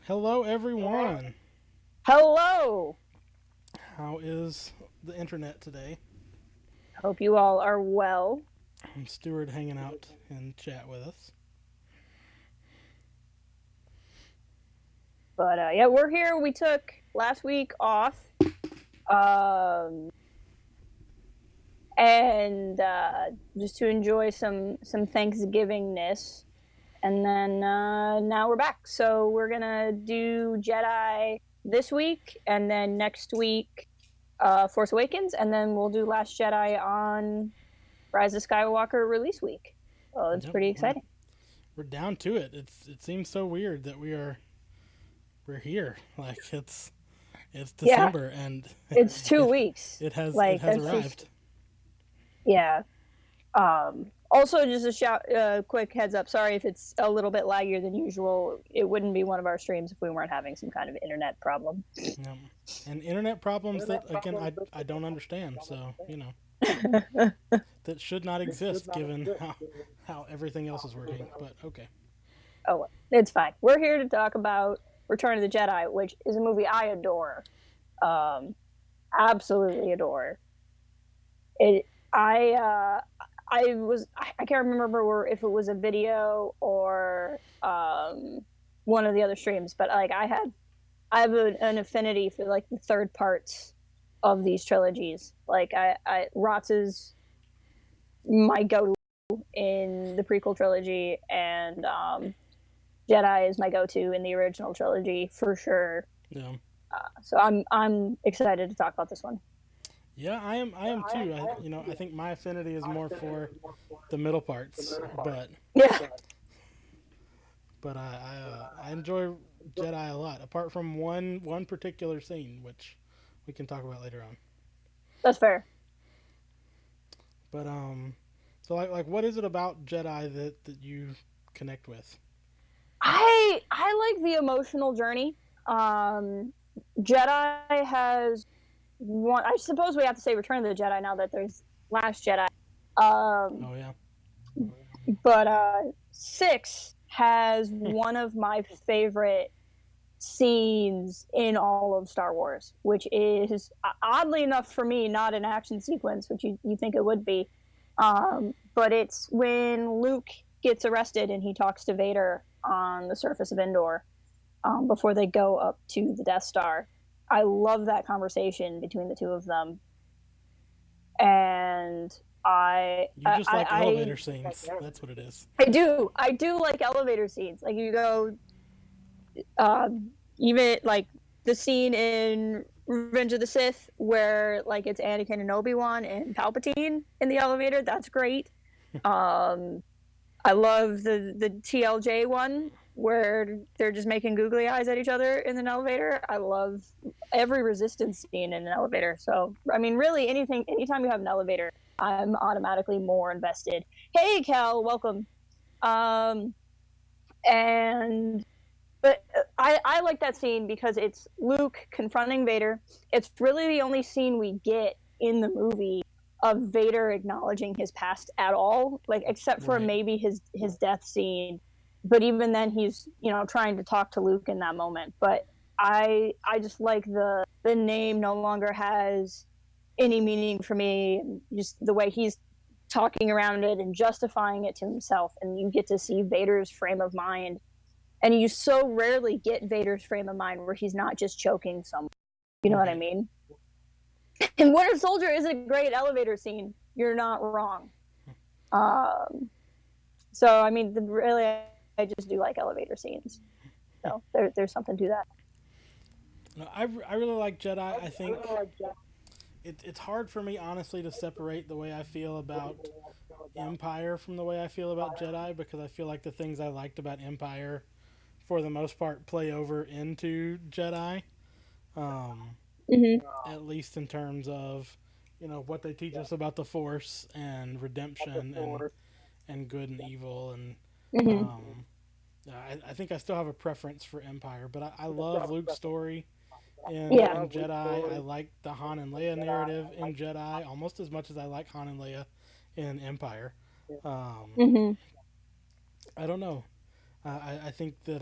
Hello, everyone. Hello! How is the internet today? Hope you all are well. Stuart hanging out in chat with us. But yeah, we're here. We took last week off. Um, and just to enjoy some Thanksgivingness. And then now we're back. So we're gonna do Jedi this week, and then next week Force Awakens, and then we'll do Last Jedi on Rise of Skywalker release week. So it's Yep, pretty exciting. we're down to it. It seems so weird that we're here. Like it's Yeah, December and it's two it weeks. it Like has that's arrived. just yeah. Also, just quick heads up. Sorry if it's a little bit laggier than usual. It wouldn't be one of our streams if we weren't having some kind of internet problem. Yep. And internet problems that again I don't understand. So that should not exist given how everything else is working. But okay. Oh, it's fine. We're here to talk about Return of the Jedi, which is a movie I adore. Um, Absolutely adore it. I can't remember if it was a video or one of the other streams, but like I have an affinity for like the third parts of these trilogies. Like Rots is my go-to in the prequel trilogy, and Jedi is my go-to in the original trilogy for sure. Yeah. So I'm excited to talk about this one. Yeah, I am too. I think my affinity is more for the middle parts, Yeah. but I enjoy Jedi a lot. Apart from one particular scene, which we can talk about later on. That's fair. But so what is it about Jedi that you connect with? I like the emotional journey. Um, Jedi has one. I suppose we have to say Return of the Jedi now that there's Last Jedi. Um, Oh yeah, but six has one of my favorite scenes in all of Star Wars, which is oddly enough for me not an action sequence, which you think it would be. But it's when Luke gets arrested and he talks to Vader on the surface of Endor before they go up to the Death Star. I love that conversation between the two of them, and you just like elevator scenes. That's what it is. I do like elevator scenes. Like you go, even like the scene in Revenge of the Sith where like it's Anakin and ObiWan and Palpatine in the elevator. That's great. Um, I love the TLJ one where they're just making googly eyes at each other in an elevator. I love every resistance scene in an elevator. So I mean, really, anytime you have an elevator, I'm automatically more invested. Hey, Cal, welcome. Um, and but I like that scene because it's Luke confronting Vader. It's really the only scene we get in the movie of Vader acknowledging his past at all, like except for Right. maybe his death scene. But even then, he's trying to talk to Luke in that moment. But I just like the name no longer has any meaning for me. Just the way he's talking around it and justifying it to himself, and you get to see Vader's frame of mind, and you so rarely get Vader's frame of mind where he's not just choking someone. You know what I Right. mean? And Winter Soldier is a great elevator scene. You're not wrong. Um, so I mean, really, I just do like elevator scenes. So there's something to that. No, I really like Jedi. I think it's hard for me honestly to separate the way I feel about Empire from the way I feel about Jedi because I feel like the things I liked about Empire for the most part play over into Jedi. Um, Mm-hmm. at least in terms of what they teach us about the Force and redemption and good and evil and Mm-hmm. um, I think I still have a preference for Empire, but I love Luke's story Yeah. in Jedi. I like the Han and Leia narrative in Jedi almost as much as I like Han and Leia in Empire. Um, Mm-hmm. I don't know. I think that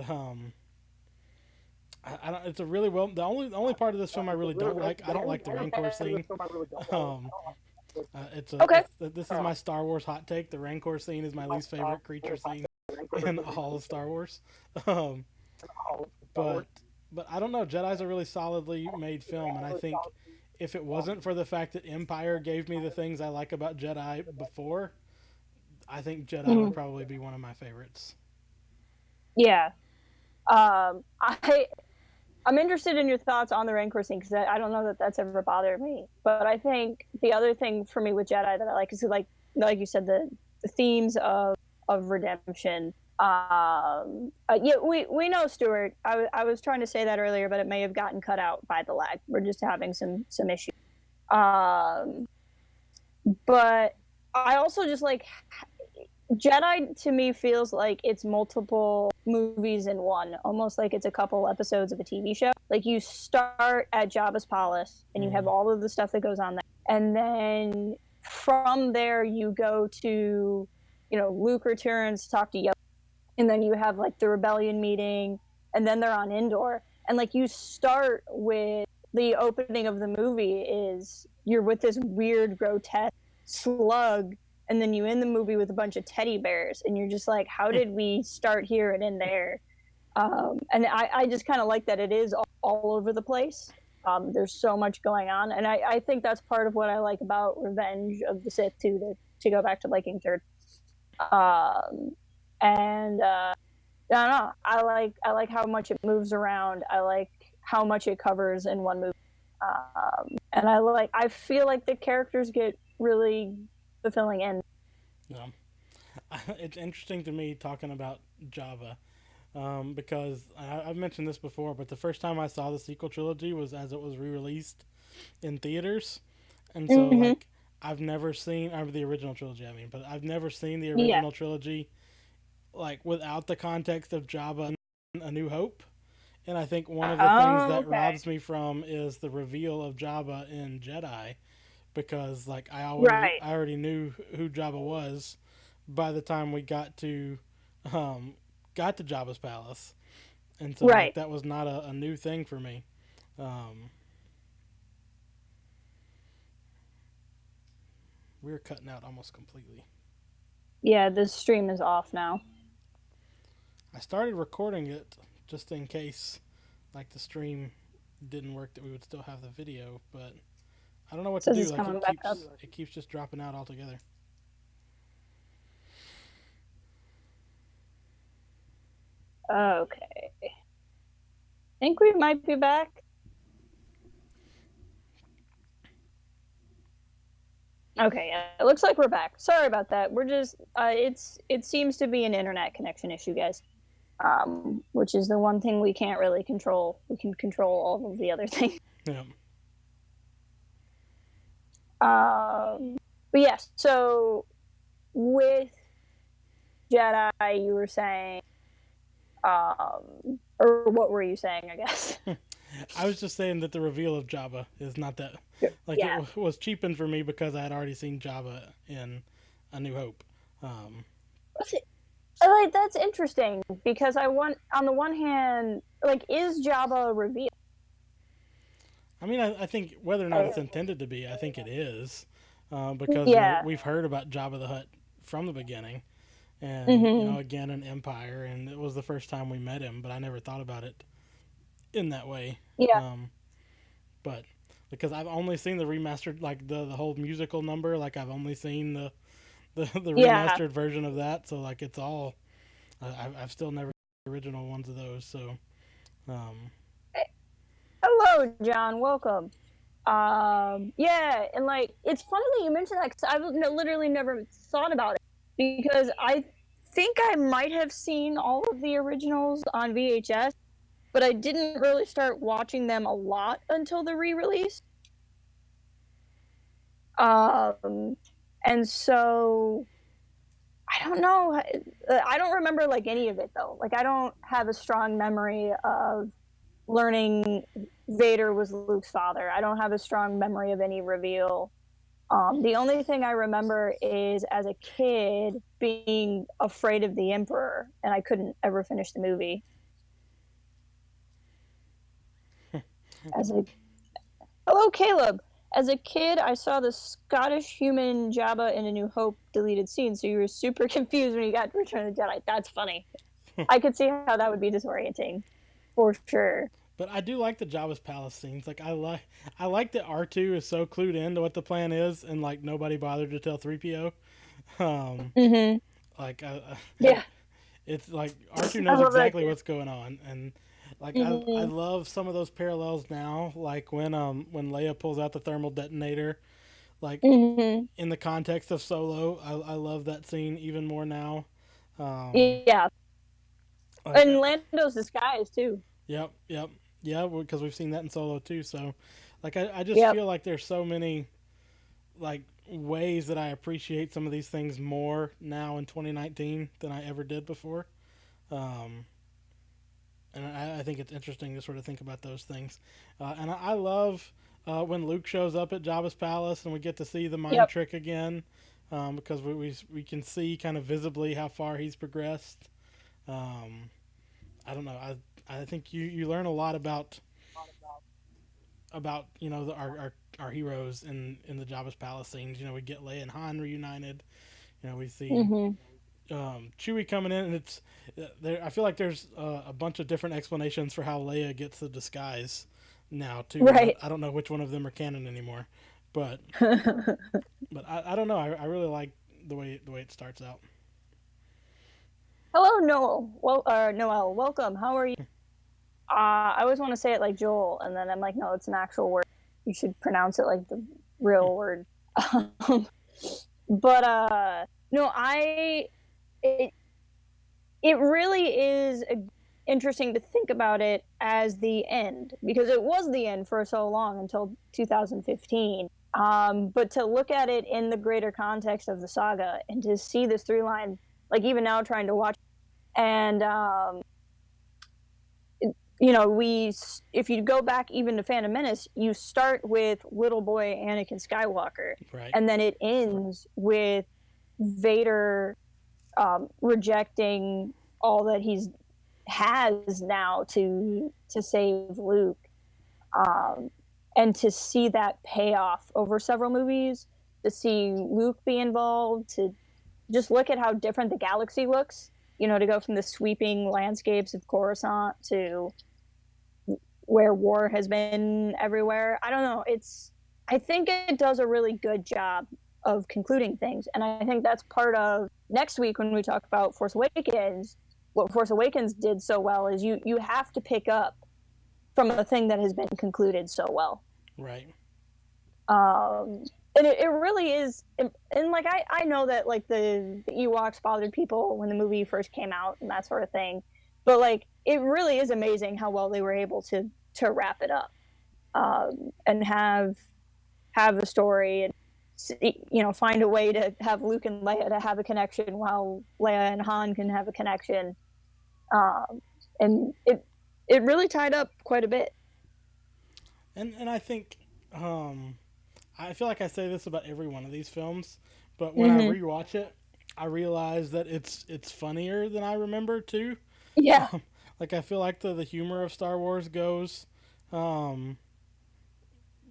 I don't. It's a really well. The only part of this film I really don't like. I don't like the Rancor scene. Um, it's a. Okay. This is my Star Wars hot take. The Rancor scene is my least favorite creature scene in all of Star Wars. Um, but I don't know. Jedi's a really solidly made film, and I think if it wasn't for the fact that Empire gave me the things I like about Jedi before, I think Jedi would probably be one of my favorites. Yeah. I'm interested in your thoughts on the Rancor scene because I don't know that that's ever bothered me. But I think the other thing for me with Jedi that I like is like you said, the themes of redemption. Yeah, we know, Stuart. I was trying to say that earlier, but it may have gotten cut out by the lag. We're just having some issues. But I also just like Jedi to me feels like it's multiple movies in one, almost like it's a couple episodes of a TV show. Like you start at Jabba's palace and you have all of the stuff that goes on there. And then from there you go to, Luke returns to talk to Yoda. And then you have like the rebellion meeting and then they're on Endor. And like you start with the opening of the movie is you're with this weird grotesque slug, and then you end the movie with a bunch of teddy bears, and you're just like, how did we start here and end there? And I just kind of like that it is all over the place. There's so much going on, and I think that's part of what I like about Revenge of the Sith too. To go back to liking third, and I don't know. I like how much it moves around. I like how much it covers in one movie, and I feel like the characters get really fulfilling end. Yeah. It's interesting to me talking about Jabba because I've mentioned this before, but the first time I saw the sequel trilogy was as it was re-released in theaters, and so like I've never seen the original trilogy. I mean, but I've never seen the original trilogy like without the context of Jabba and A New Hope. And I think one of the things that robs me from is the reveal of Jabba in Jedi, because like I already knew who Jabba was by the time we got to Jabba's palace, and so like, that was not a new thing for me. We were cutting out almost completely. Yeah, the stream is off now. I started recording it just in case like the stream didn't work, that we would still have the video, but I don't know what to do. Like it keeps just dropping out altogether. Okay. I think we might be back. Okay, yeah. It looks like we're back. Sorry about that. We're just it seems to be an internet connection issue, guys. Which is the one thing we can't really control. We can control all of the other things. Yeah. But yes, so with Jedi, you were saying, or what were you saying? I guess. I was just saying that the reveal of Jabba is not that like it was cheapened for me because I had already seen Jabba in A New Hope. Like that's interesting because on the one hand, like, is Jabba a reveal? I mean, I think whether or not it's intended to be, I think it is, because we've heard about Jabba the Hutt from the beginning, and again in Empire, and it was the first time we met him, but I never thought about it in that way. Yeah. But because I've only seen the remastered, like the whole musical number, like I've only seen the remastered version of that, so like it's all I've still never seen the original ones of those. So, hello, John. Welcome. Yeah, and like it's funny that you mentioned that because I've literally never thought about it because I think I might have seen all of the originals on VHS, but I didn't really start watching them a lot until the re-release. And so I don't know. I don't remember like any of it though. Like I don't have a strong memory of learning Vader was Luke's father. I don't have a strong memory of any reveal. The only thing I remember is as a kid being afraid of the Emperor, and I couldn't ever finish the movie. As a Hello, Caleb. As a kid, I saw the Scottish human Jabba in A New Hope deleted scene, so you were super confused when you got to Return of the Jedi. That's funny. I could see how that would be disorienting, for sure. But I do like the Jabba's palace scenes. Like I like that R2 is so clued in to what the plan is, and like nobody bothered to tell 3PO. Um, Mm-hmm. like Yeah, it's like R2 I knows love that exactly too. what's going on, and like I Mm-hmm. love some of those parallels now. Like when Leia pulls out the thermal detonator, like Mm-hmm. in the context of Solo, I love that scene even more now. Um, Yeah, like and Lando's disguise too. yep, yeah, because we've seen that in Solo too. So, like I just Yep. feel like there's so many like ways that I appreciate some of these things more now in 2019 than I ever did before. Um, and I think it's interesting to sort of think about those things. And I love when Luke shows up at Jabba's palace and we get to see the mind Yep. trick again, because we can see kind of visibly how far he's progressed. Um, I don't know. I think you learn a lot about our heroes in the Jabba's palace scenes. You know, we get Leia and Han reunited. You know, we see Mm-hmm. Chewie coming in, and it's there. I feel like there's a bunch of different explanations for how Leia gets the disguise now too, and Right. I don't know which one of them are canon anymore, but I don't know. I really like the way it starts out. Hello, Noel. Well, Noel, welcome. How are you? I always want to say it like Joel, and then I'm like, no, it's an actual word. You should pronounce it like the real word. Um, but no, it it really is interesting to think about it as the end because it was the end for so long until 2015. But to look at it in the greater context of the saga and to see this through line, like even now trying to watch, and you know, if you go back even to Phantom Menace, you start with little boy Anakin Skywalker, Right. and then it ends with Vader rejecting all that he's has now to save Luke, um, and to see that payoff over several movies, to see Luke be involved, to just look at how different the galaxy looks. You know, to go from the sweeping landscapes of Coruscant to where war has been everywhere. I don't know. I think it does a really good job of concluding things. And I think that's part of next week when we talk about Force Awakens. What Force Awakens did so well is you have to pick up from a thing that has been concluded so well. Right. And it really is, and like I know that like the Ewoks bothered people when the movie first came out and that sort of thing, but like it really is amazing how well they were able to wrap it up, and have a story and you know find a way to have Luke and Leia to have a connection while Leia and Han can have a connection, and it really tied up quite a bit. And I think I feel like I say this about every one of these films, but when I Mm-hmm. rewatch it, I realize that it's funnier than I remember too. Yeah. Like I feel like the humor of Star Wars um,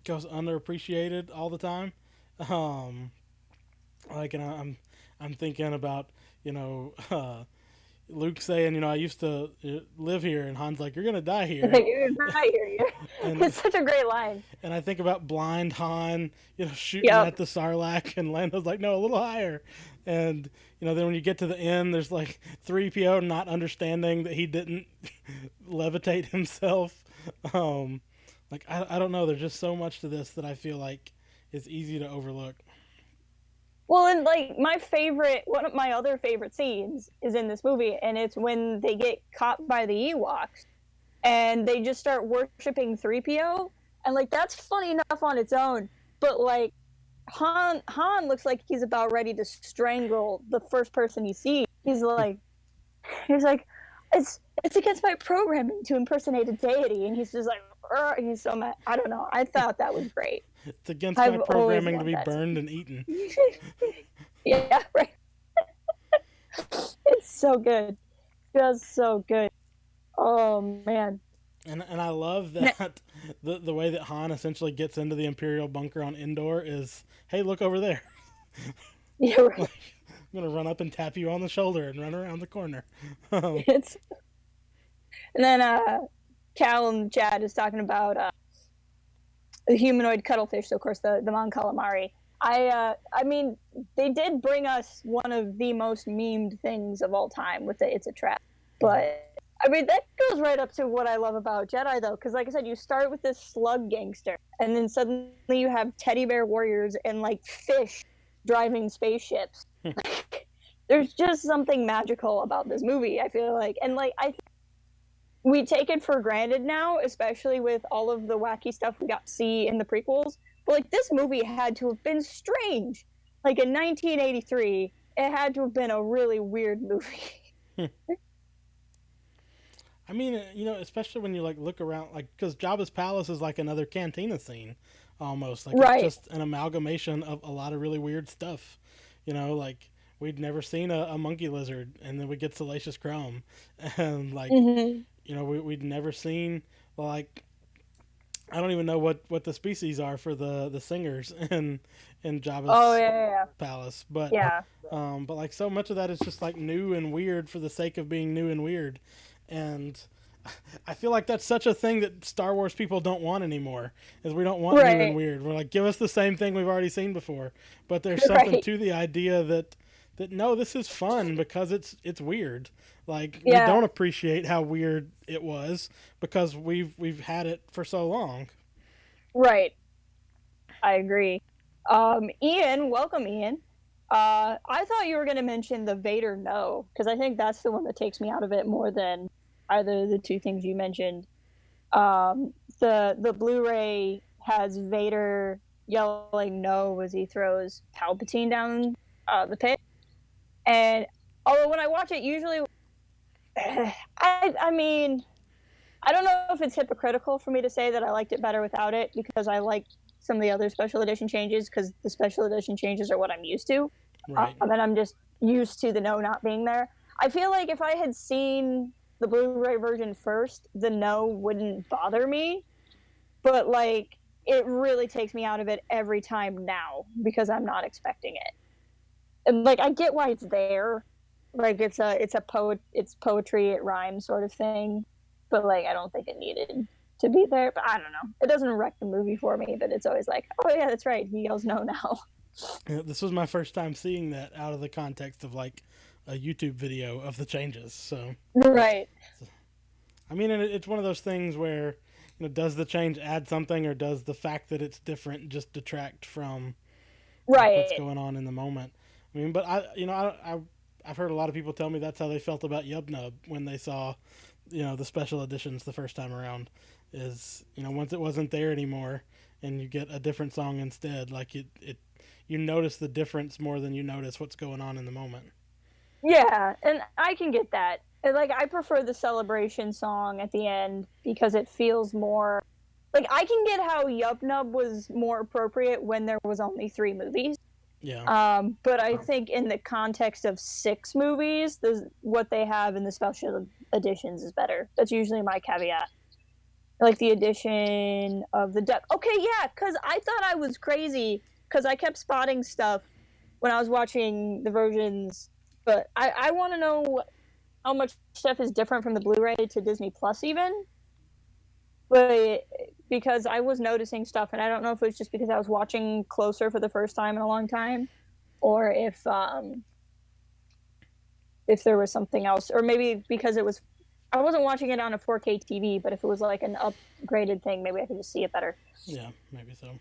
goes underappreciated all the time. Um, like and I'm thinking about you know Luke saying I used to live here, and Han's like you're gonna die here, I hear you. and It's such a great line. and I think about blind Han, shooting Yep. at the Sarlacc, and Lando's like, no, a little higher. And then when you get to the end, there's like 3PO not understanding that he didn't levitate himself. Um, like I don't know. There's just so much to this that I feel like is easy to overlook. Well, and like one of my other favorite scenes is in this movie, and it's when they get caught by the Ewoks and they just start worshiping 3PO. And like that's funny enough on its own, but like Han looks like he's about ready to strangle the first person he sees. He's like it's against my programming to impersonate a deity, and he's just like he's so mad. I don't know. I thought that was great. It's against my I've always programming to loved be that burned and eaten. scene. Yeah, right. It's so good. Just so good. Oh man. And I love Ne- that the way that Han essentially gets into the Imperial bunker on Endor is, hey, look over there. Yeah, right. Like, I'm gonna run up and tap you on the shoulder and run around the corner. Um, It's and then Cal and Chad is talking about the humanoid cuttlefish. So of course the Mon Calamari. I mean, they did bring us one of the most memed things of all time with the "It's a Trap," but I mean that goes right up to what I love about Jedi though, because like I said, you start with this slug gangster, and then suddenly you have teddy bear warriors and like fish driving spaceships. There's just something magical about this movie. I feel like, and like we take it for granted now, especially with all of the wacky stuff we got to see in the prequels. But like this movie had to have been strange. Like in 1983, it had to have been a really weird movie. I mean, especially when you like look around, like because Jabba's palace is like another cantina scene, almost like it's Right. just an amalgamation of a lot of really weird stuff. Like we'd never seen a monkey lizard, and then we get Salacious Crumb, and like Mm-hmm. we'd never seen like I don't even know what the species are for the singers in Oh Jabba's yeah, palace, but yeah, but like so much of that is just like new and weird for the sake of being new and weird, and I feel like that's such a thing that Star Wars people don't want anymore. Is we don't want new and right, weird. We're like, give us the same thing we've already seen before. But there's something right, to the idea that no, this is fun because it's weird. Like we yeah, don't appreciate how weird it was because we've had it for so long. right. I agree. Ian, welcome, Ian. I thought you were going to mention the Vader no, because I think that's the one that takes me out of it more than either of the two things you mentioned. The Blu-ray has Vader yelling no as he throws Palpatine down the pit, and although when I watch it, usually, I mean, I don't know if it's hypocritical for me to say that I liked it better without it because I like some of the other special edition changes because the special edition changes are what I'm used to, Right. and I'm just used to the no not being there. I feel like if I had seen the Blu-ray version first, the no wouldn't bother me, but like it really takes me out of it every time now because I'm not expecting it. And like I get why it's there, like it's poetry, it rhymes sort of thing, but like I don't think it needed to be there. But I don't know, it doesn't wreck the movie for me, but it's always like, oh yeah, that's right, he yells no now. This was my first time seeing that out of the context of like a YouTube video of the changes. So Right, I mean, it's one of those things where does the change add something, or does the fact that it's different just detract from like what's right. going on in the moment? I mean, but I've heard a lot of people tell me that's how they felt about Yub Nub when they saw the special editions the first time around. Is once it wasn't there anymore, and you get a different song instead, like it you notice the difference more than you notice what's going on in the moment. Yeah, and I can get that. And like I prefer the celebration song at the end because it feels more like I can get how Yup Nub was more appropriate when there was only 3 movies. Yeah. But I think in the context of 6 movies, what they have in the special editions is better. That's usually my caveat. Like the addition of the duck. Okay, yeah, because I thought I was crazy because I kept spotting stuff when I was watching the versions. But I want to know how much stuff is different from the Blu-ray to Disney Plus, even. But because I was noticing stuff, and I don't know if it was just because I was watching closer for the first time in a long time, or if there was something else, or maybe because I wasn't watching it on a 4K TV, but if it was like an upgraded thing, maybe I could just see it better. Yeah, maybe so.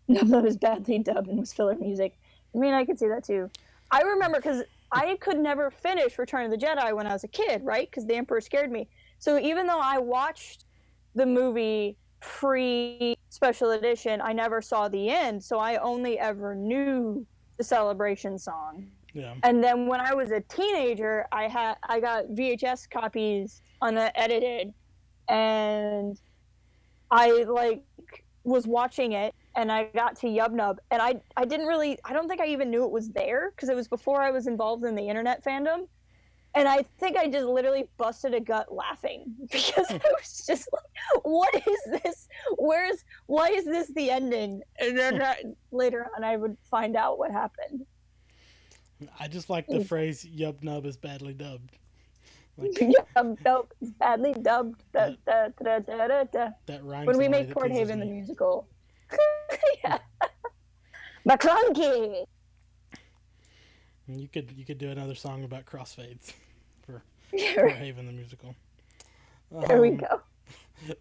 None of was badly dubbed and was filler music. I mean, I could see that too. I remember because I could never finish Return of the Jedi when I was a kid, right? Because the Emperor scared me. So even though I watched the movie pre special edition, I never saw the end. So I only ever knew the celebration song. Yeah. And then when I was a teenager, I got VHS copies unedited, and I like was watching it, and I got to Yub Nub, and I don't think I even knew it was there because it was before I was involved in the internet fandom. And I think I just literally busted a gut laughing because I was just like, "What is this? Why is this the ending?" And then later on, I would find out what happened. I just like the phrase "Yub Nub is badly dubbed." Like Nope, it's badly dubbed. Da, that da, da, da, da, da. that rhymes When in we a way make that Port pleases Haven the me. musical, yeah, McClunky. And you could do another song about crossfades for Yeah, Port right. Haven the musical. There we go.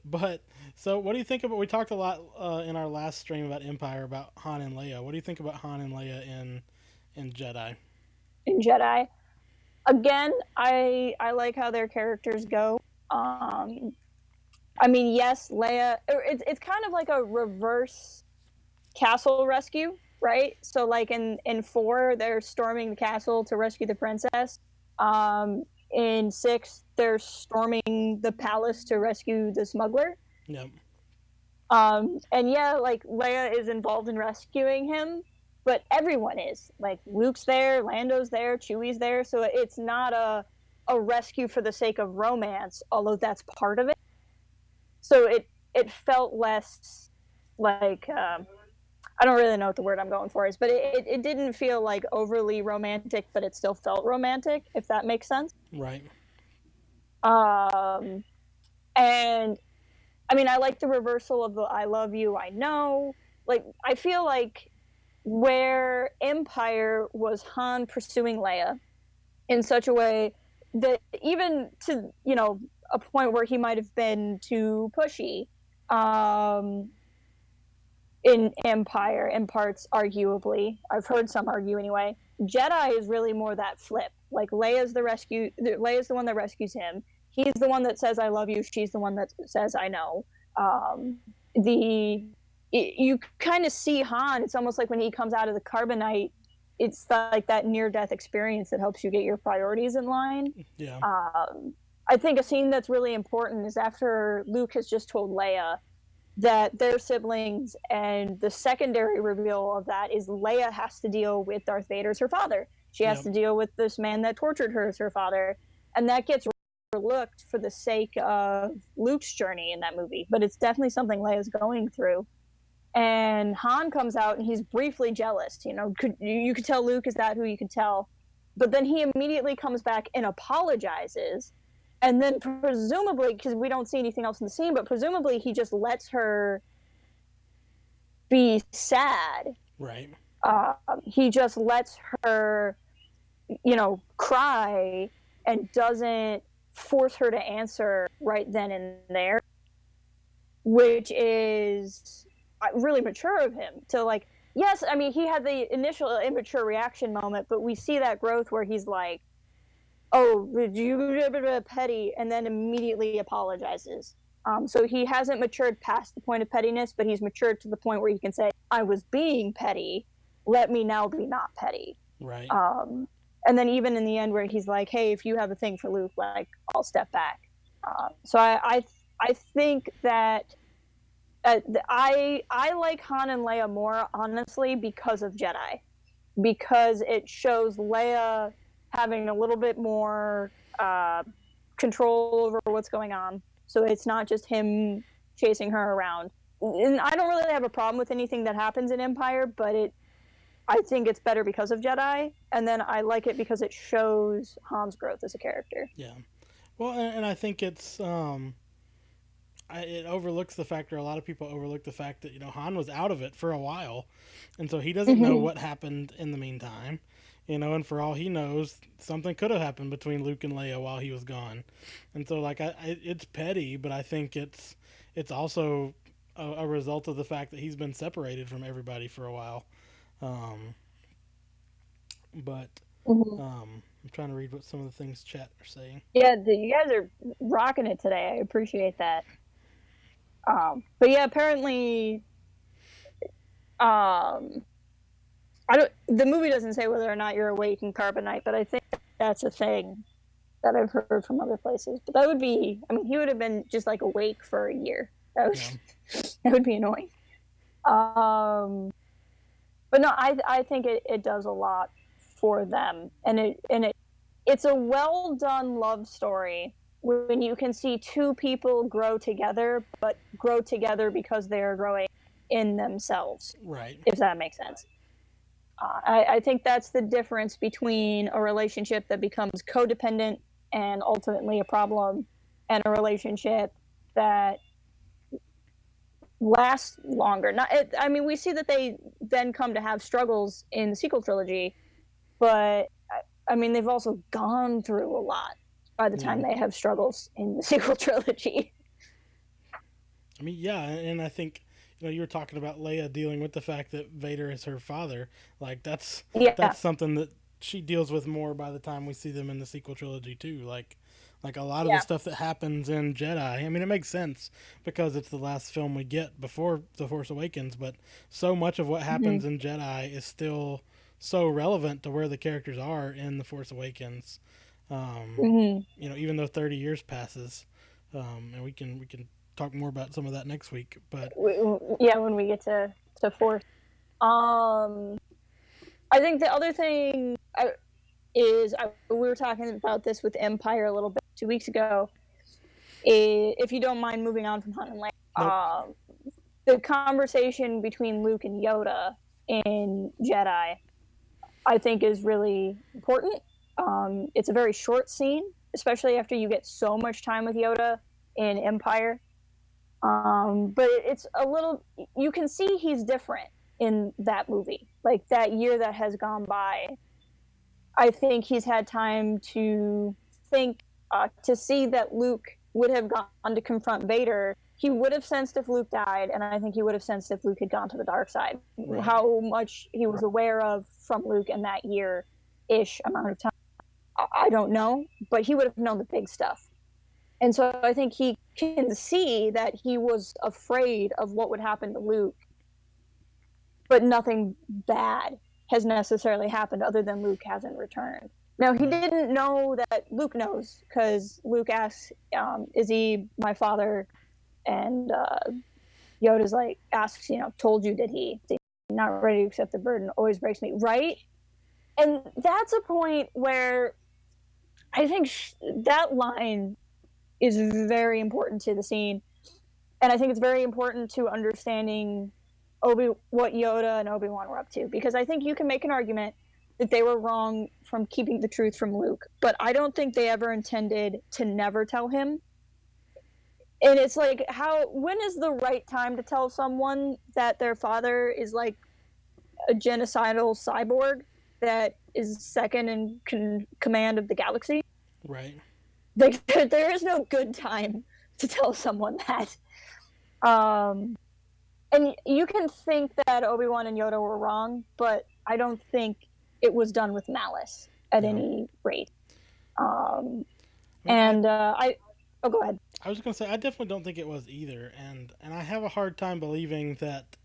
But so, what do you think about? We talked a lot in our last stream about Empire, about Han and Leia. What do you think about Han and Leia in Jedi? In Jedi, again, I like how their characters go. Um, I mean, yes, Leia. It's kind of like a reverse castle rescue, right? So, like in 4, they're storming the castle to rescue the princess. In 6, they're storming the palace to rescue the smuggler. Yep. And yeah, like Leia is involved in rescuing him, but everyone is. Like Luke's there, Lando's there, Chewie's there, so it's not a rescue for the sake of romance, although that's part of it. So it felt less like I don't really know what the word I'm going for is, but it didn't feel like overly romantic, but it still felt romantic, if that makes sense. Right. And I mean, I like the reversal of the "I love you, I know." Like, I feel like where Empire was Han pursuing Leia in such a way that even to, a point where he might have been too pushy, in Empire, in parts, arguably. I've heard some argue anyway. Jedi is really more that flip. Like, Leia's the one that rescues him. He's the one that says "I love you." She's the one that says "I know." You kind of see Han. It's almost like when he comes out of the carbonite. It's like that near-death experience that helps you get your priorities in line. Yeah. I think a scene that's really important is after Luke has just told Leia that they're siblings, and the secondary reveal of that is Leia has to deal with Darth Vader as her father. She has to deal with this man that tortured her as her father, and that gets overlooked for the sake of Luke's journey in that movie. But it's definitely something Leia's going through. And Han comes out, and he's briefly jealous. You could tell Luke is that who you could tell, but then he immediately comes back and apologizes. And then presumably, because we don't see anything else in the scene, but presumably he just lets her be sad. Right. He just lets her, cry, and doesn't force her to answer right then and there, which is really mature of him to, like, yes, I mean, he had the initial immature reaction moment, but we see that growth where he's like, "Oh, you petty," and then immediately apologizes. So he hasn't matured past the point of pettiness, but he's matured to the point where he can say, "I was being petty. Let me now be not petty." Right. And then even in the end, where he's like, "Hey, if you have a thing for Luke, like, I'll step back." So I think that I like Han and Leia more, honestly, because of Jedi, because it shows Leia having a little bit more control over what's going on. So it's not just him chasing her around. And I don't really have a problem with anything that happens in Empire, but I think it's better because of Jedi. And then I like it because it shows Han's growth as a character. Yeah. Well, and I think it overlooks the fact, or a lot of people overlook the fact that Han was out of it for a while, and so he doesn't know what happened in the meantime. And for all he knows, something could have happened between Luke and Leia while he was gone. And so, like, it's petty, but I think it's also a result of the fact that he's been separated from everybody for a while. But I'm trying to read what some of the things chat are saying. Yeah, you guys are rocking it today. I appreciate that. But yeah, apparently, the movie doesn't say whether or not you're awake in carbonite, but I think that's a thing that I've heard from other places. But that would be, I mean, he would have been just like awake for a year. That would be annoying. But no, I think it does a lot for them, and it it's a well done love story when you can see two people grow together, but grow together because they are growing in themselves, Right. if that makes sense. I think that's the difference between a relationship that becomes codependent and ultimately a problem, and a relationship that lasts longer. I mean, we see that they then come to have struggles in the sequel trilogy, but I mean, they've also gone through a lot by the Yeah. time they have struggles in the sequel trilogy. I mean, yeah, and I think you were talking about Leia dealing with the fact that Vader is her father. Like Yeah. that's something that she deals with more by the time we see them in the sequel trilogy too. Like a lot of the Yeah. stuff that happens in Jedi. I mean, it makes sense because it's the last film we get before The Force Awakens, but so much of what happens Mm-hmm. in Jedi is still so relevant to where the characters are in The Force Awakens. Mm-hmm. Even though 30 years passes, and we can talk more about some of that next week. But Yeah, when we get to Force. Um, I think the other thing is we were talking about this with Empire a little bit 2 weeks ago. If you don't mind moving on from Han and Leia, nope. the conversation between Luke and Yoda in Jedi, I think, is really important. It's a very short scene, especially after you get so much time with Yoda in Empire. But it's a little, you can see he's different in that movie. Like that year that has gone by, I think he's had time to think, to see that Luke would have gone to confront Vader. He would have sensed if Luke died, and I think he would have sensed if Luke had gone to the dark side. Right. How much he was aware of from Luke in that year-ish amount of time, I don't know, but he would have known the big stuff. And so I think he can see that he was afraid of what would happen to Luke, but nothing bad has necessarily happened other than Luke hasn't returned. Now, he Right. didn't know that Luke knows because Luke asks, is he my father? And Yoda's like, asks, told you, did he? Not ready to accept the burden always breaks me, right? And that's a point where I think that line is very important to the scene. And I think it's very important to understanding what Yoda and Obi-Wan were up to, because I think you can make an argument that they were wrong from keeping the truth from Luke, but I don't think they ever intended to never tell him. And it's like, when is the right time to tell someone that their father is like a genocidal cyborg that is second in command of the galaxy? Right. Like, there is no good time to tell someone that. Um, and you can think that Obi-Wan and Yoda were wrong, but I don't think it was done with malice at No. any rate. I mean, And oh, go ahead. I was gonna say I definitely don't think it was either, and I have a hard time believing that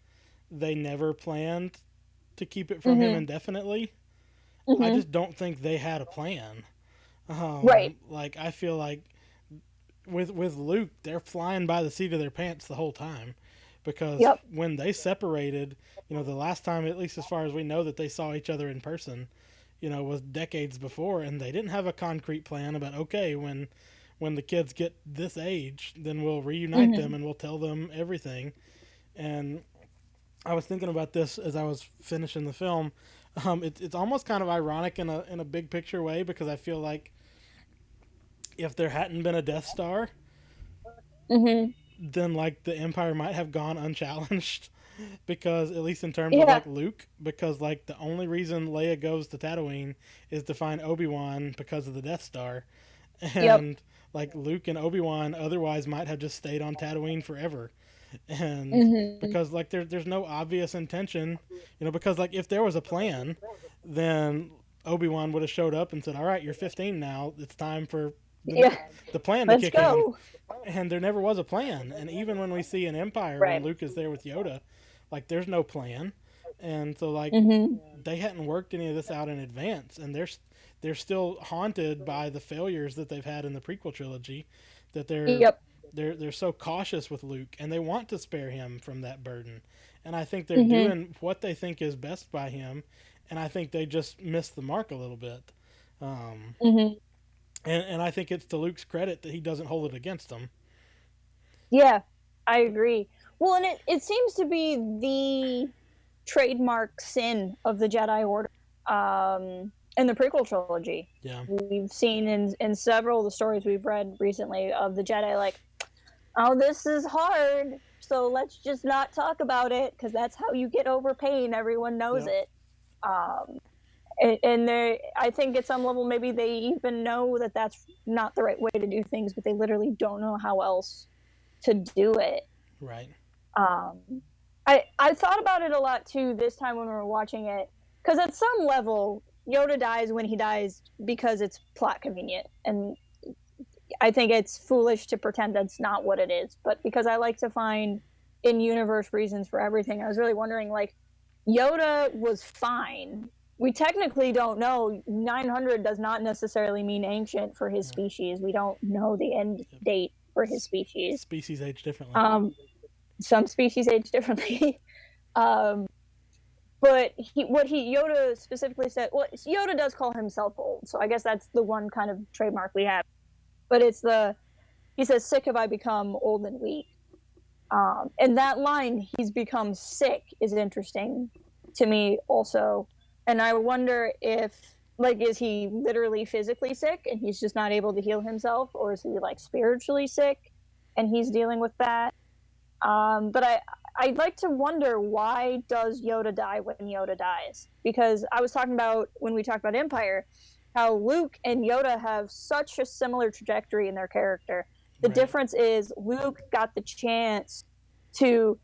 they never planned to keep it from him Mm-hmm. indefinitely. I Mm-hmm. just don't think they had a plan. Right. Like I feel like with Luke, they're flying by the seat of their pants the whole time, because Yep. when they separated, the last time, at least as far as we know, that they saw each other in person, was decades before, and they didn't have a concrete plan about, okay, when the kids get this age, then we'll reunite them Mm-hmm. and we'll tell them everything. And I was thinking about this as I was finishing the film. It's almost kind of ironic in a big picture way, because I feel like if there hadn't been a Death Star, Mm-hmm. then like the Empire might have gone unchallenged. Because at least in terms of Yeah. like Luke, because like the only reason Leia goes to Tatooine is to find Obi-Wan because of the Death Star, Yep. and like Luke and Obi-Wan otherwise might have just stayed on Tatooine forever. And Mm-hmm. because like there's no obvious intention, because like if there was a plan, then Obi-Wan would have showed up and said, all right, you're 15 now, it's time for the, Yeah. the plan to Let's kick in. go. And there never was a plan. And even when we see in Empire, when Right. Luke is there with Yoda, like there's no plan. And so like Mm-hmm. they hadn't worked any of this out in advance, and they're still haunted by the failures that they've had in the prequel trilogy, that Yep. they're so cautious with Luke, and they want to spare him from that burden. And I think they're Mm-hmm. doing what they think is best by him, and I think they just missed the mark a little bit. Um, Mm-hmm. and I think it's to Luke's credit that he doesn't hold it against him. Yeah, I agree. Well, and it seems to be the trademark sin of the Jedi Order in the prequel trilogy. Yeah, We've seen in several of the stories we've read recently of the Jedi, like, oh, this is hard, so let's just not talk about it because that's how you get over pain. Everyone knows yep, it. Um, and they, I think at some level, maybe they even know that that's not the right way to do things, but they literally don't know how else to do it. right, Um, I thought about it a lot too this time when we were watching it, because at some level, Yoda dies when he dies because it's plot convenient, and I think it's foolish to pretend that's not what it is. But because I like to find in universe reasons for everything, I was really wondering, like, Yoda was fine. We technically don't know. 900 does not necessarily mean ancient for his yeah. species. We don't know the end Yep. date for his species. Species age differently. Um, some species age differently. um, but Yoda specifically said, well, Yoda does call himself old, so I guess that's the one kind of trademark we have. But it's he says, "Sick have I become, old and weak." And that line, "he's become sick," is interesting to me also. And I wonder if, like, is he literally physically sick and he's just not able to heal himself, or is he like spiritually sick and he's dealing with that? But I'd like to wonder, why does Yoda die when Yoda dies? Because I was talking about, when we talked about Empire, how Luke and Yoda have such a similar trajectory in their character. The Right, difference is Luke got the chance to.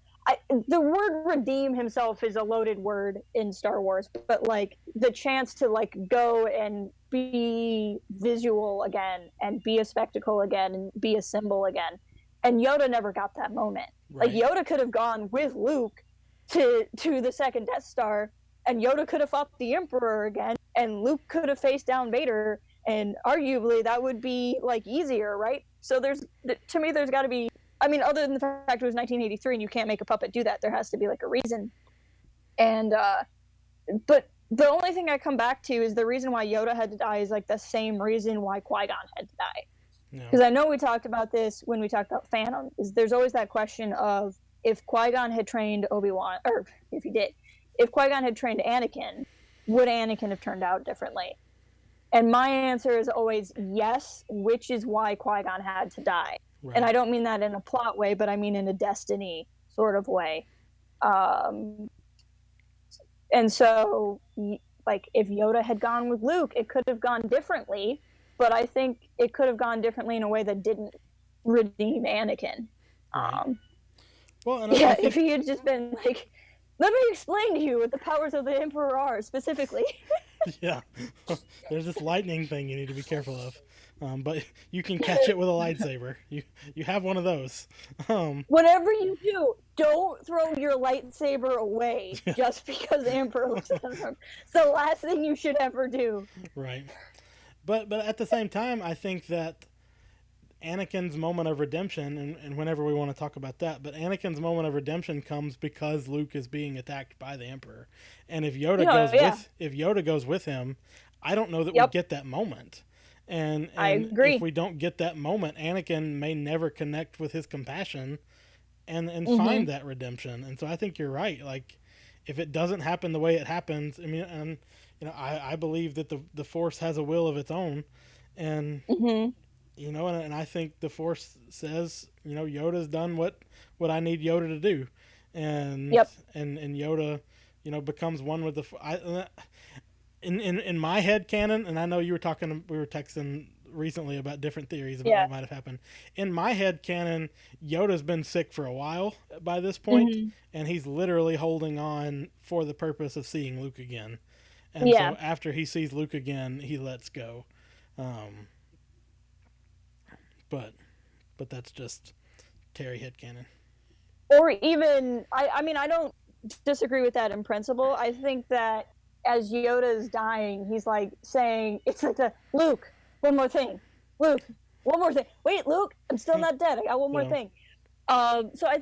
The word redeem himself is a loaded word in Star Wars, but like the chance to like go and be visual again and be a spectacle again and be a symbol again. And Yoda never got that moment. Like, right, Yoda could have gone with Luke to the second Death Star, and Yoda could have fought the Emperor again, and Luke could have faced down Vader, and arguably that would be like easier, right? So to me, there's got to be. I mean, other than the fact it was 1983 and you can't make a puppet do that, there has to be like a reason. And but the only thing I come back to is the reason why Yoda had to die is like the same reason why Qui-Gon had to die. yeah, Because I know we talked about this when we talked about Phantom. Is there's always that question of, if Qui-Gon had trained Obi-Wan, or if he did, if Qui-Gon had trained Anakin, would Anakin have turned out differently? And my answer is always yes, which is why Qui-Gon had to die. And right, I don't mean that in a plot way, but I mean in a destiny sort of way. Um, and so, like, if Yoda had gone with Luke, it could have gone differently, but I think it could have gone differently in a way that didn't redeem Anakin. right. Um, Well, and I yeah, if think, he had just been like, "Let me explain to you what the powers of the Emperor are specifically." yeah, there's this lightning thing you need to be careful of. But you can catch it with a lightsaber. You have one of those. Um, Whatever you do, don't throw your lightsaber away just because the Emperor looks at him. It's the last thing you should ever do. right. But at the same time, I think that Anakin's moment of redemption, and whenever we want to talk about that, but Anakin's moment of redemption comes because Luke is being attacked by the Emperor, and Yeah. If Yoda goes with him, I don't know that we Yep. get that moment, I and if agree. we don't get that moment, Anakin may never connect with his compassion, and Mm-hmm. find that redemption. And so I think you're right. Like, if it doesn't happen the way it happens, I mean, and I believe that the Force has a will of its own, and Mm-hmm. and I think the Force says, Yoda's done what I need Yoda to do, and Yep. and Yoda, becomes one with in my head canon, and I know we were texting recently about different theories about Yeah. what might have happened. In my head canon, Yoda's been sick for a while by this point, Mm-hmm. and he's literally holding on for the purpose of seeing Luke again. And Yeah. so after he sees Luke again, he lets go. Um, but but that's just Terry headcanon. Or even, I mean, I don't disagree with that in principle. I think that as Yoda is dying, he's like saying, it's like Luke, one more thing. Luke, one more thing. Wait, Luke, I'm still not dead. I got one more Yeah, thing. So I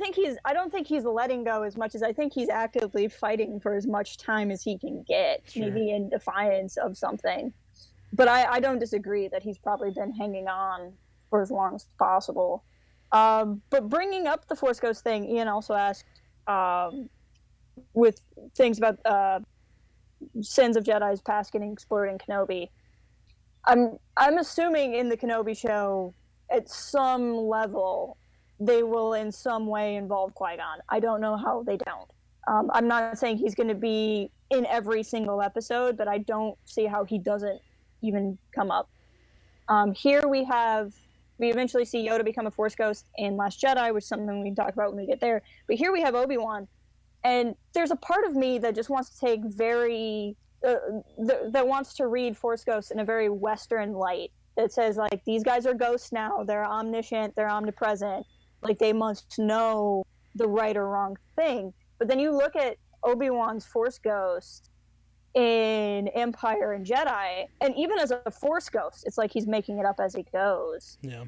don't think he's letting go as much as I think he's actively fighting for as much time as he can get, sure. maybe in defiance of something. but I don't disagree that he's probably been hanging on for as long as possible. But bringing up the Force Ghost thing, Ian also asked with things about sins of Jedi's past getting explored in Kenobi. I'm assuming in the Kenobi show, at some level, they will in some way involve Qui-Gon. I don't know how they don't. I'm not saying he's going to be in every single episode, but I don't see how he doesn't even come up. Here we eventually see Yoda become a Force Ghost in Last Jedi, which is something we can talk about when we get there. But here we have Obi-Wan, and there's a part of me that just wants to take that wants to read Force Ghosts in a very Western light. That says like these guys are ghosts now. They're omniscient. They're omnipresent. Like they must know the right or wrong thing. But then you look at Obi-Wan's Force Ghost in Empire and Jedi, and even as a Force Ghost, it's like he's making it up as he goes. Yeah.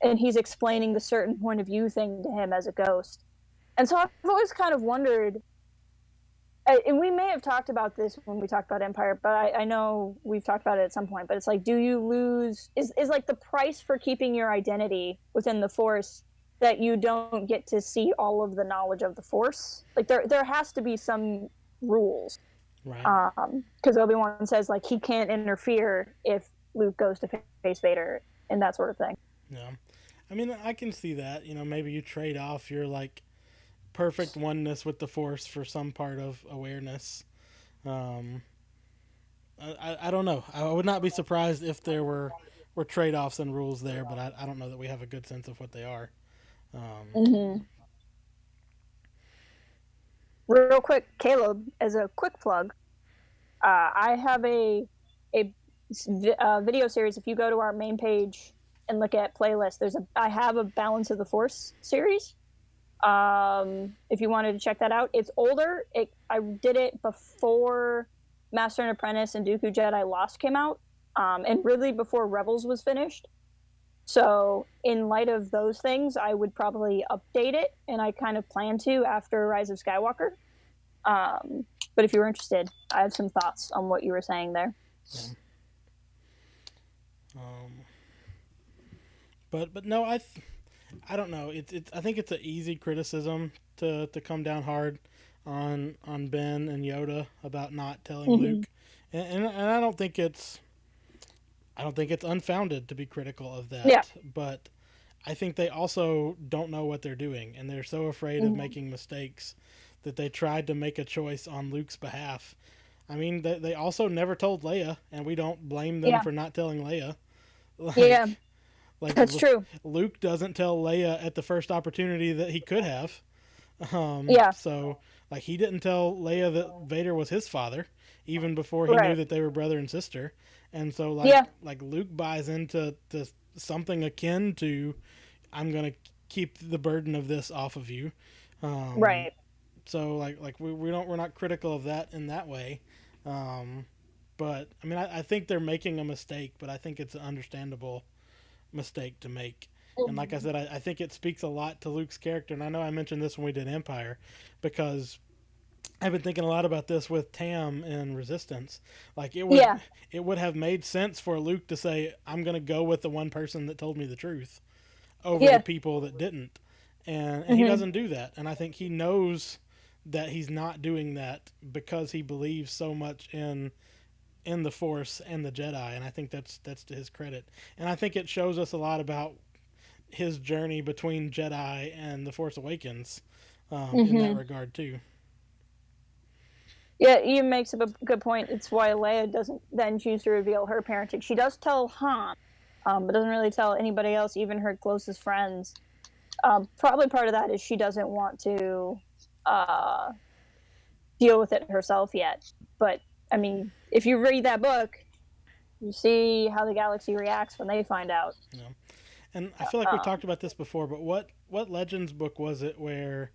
And he's explaining the certain point of view thing to him as a ghost. And so I've always kind of wondered, and we may have talked about this when we talked about Empire, but I know we've talked about it at some point, but it's like, do you lose, is like the price for keeping your identity within the Force that you don't get to see all of the knowledge of the Force? Like there has to be some rules. Right. Because Obi-Wan says like he can't interfere if Luke goes to face Vader and that sort of thing. Yeah. I mean, I can see that. Maybe you trade off your like perfect oneness with the Force for some part of awareness. I don't know. I would not be surprised if there were trade-offs and rules there, but I don't know that we have a good sense of what they are. Mm-hmm. Real quick, Caleb, as a quick plug, I have a video series. If you go to our main page and look at playlists, I have a Balance of the Force series. If you wanted to check that out, it's older. I did it before Master and Apprentice and Dooku Jedi Lost came out, and really before Rebels was finished. So in light of those things, I would probably update it, and I kind of plan to after Rise of Skywalker. But if you were interested, I have some thoughts on what you were saying there. Yeah. But no, I don't know. I think it's an easy criticism to come down hard on Ben and Yoda about not telling Luke, and I don't think it's unfounded to be critical of that. Yeah. But I think they also don't know what they're doing, and they're so afraid of making mistakes that they tried to make a choice on Luke's behalf. I mean, they also never told Leia, and we don't blame them for not telling Leia. That's true. Luke doesn't tell Leia at the first opportunity that he could have. So, like, he didn't tell Leia that Vader was his father, even before he knew that they were brother and sister. And so, like Luke buys into something akin to, I'm going to keep the burden of this off of you. Right. So, we're not critical of that in that way. But, I mean, I think they're making a mistake, but I think it's an understandable mistake to make. And like I said, I think it speaks a lot to Luke's character. And I know I mentioned this when we did Empire, because I've been thinking a lot about this with Tam and Resistance. Like, it would have made sense for Luke to say, I'm going to go with the one person that told me the truth over the people that didn't. And he doesn't do that. And I think he knows that he's not doing that because he believes so much in the Force and the Jedi, and I think that's to his credit. And I think it shows us a lot about his journey between Jedi and the Force Awakens in that regard too. Yeah, Ian makes a good point. It's why Leia doesn't then choose to reveal her parentage. She does tell Han, but doesn't really tell anybody else, even her closest friends. Probably part of that is she doesn't want to deal with it herself yet. But I mean, if you read that book, you see how the galaxy reacts when they find out. Yeah. And I feel like we talked about this before, but what Legends book was it where,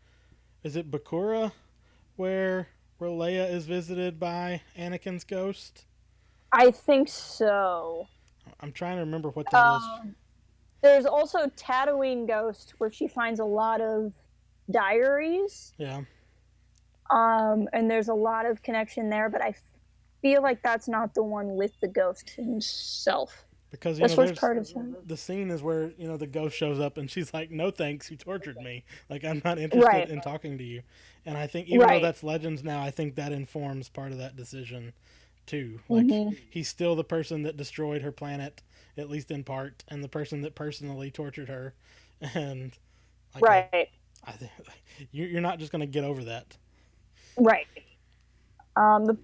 is it Bakura, where Leia is visited by Anakin's ghost? I think so. I'm trying to remember what that is. There's also Tatooine Ghost, where she finds a lot of diaries. Yeah. And there's a lot of connection there, but feel like that's not the one with the ghost himself. Because This was there's part of the scene is where the ghost shows up and she's like, "No thanks, you tortured me. Like I'm not interested right, in talking to you." And I think even though right. that's Legends now, I think that informs part of that decision too. Like Hmm. he's still the person that destroyed her planet, at least in part, and the person that personally tortured her. And like Right, I think you're not just gonna get over that. right. The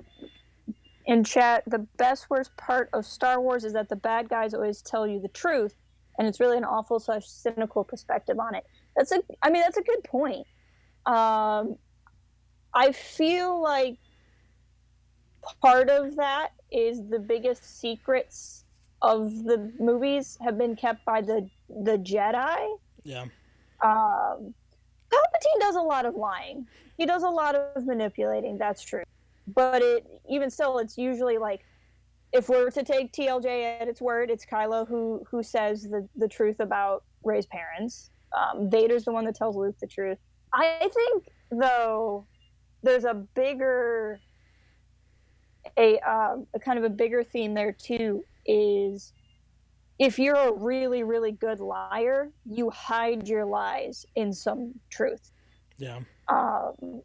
in chat, the best worst part of Star Wars is that the bad guys always tell you the truth, and it's really an awful slash cynical perspective on it. That's a good point. Um, I feel like part of that is the biggest secrets of the movies have been kept by the Jedi. Yeah, Um, Palpatine does a lot of lying. He does a lot of manipulating. That's true, but even still, it's usually like if we're to take TLJ at its word, it's Kylo who says the truth about Rey's parents. Vader's the one that tells Luke the truth. I think though there's a kind of a bigger theme there too is if you're a really really good liar, you hide your lies in some truth. yeah, Um,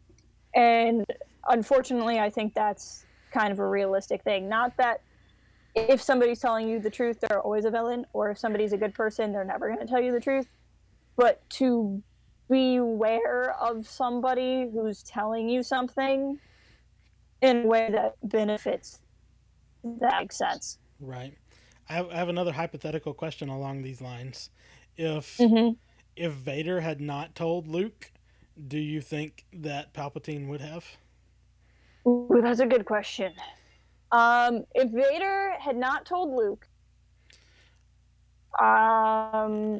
and unfortunately, I think that's kind of a realistic thing. Not that if somebody's telling you the truth, they're always a villain, or if somebody's a good person, they're never going to tell you the truth. But to beware of somebody who's telling you something in a way that benefits, that makes sense. right. I have another hypothetical question along these lines. If Mm-hmm. if Vader had not told Luke, do you think that Palpatine would have? Ooh, that's a good question. If Vader had not told Luke, I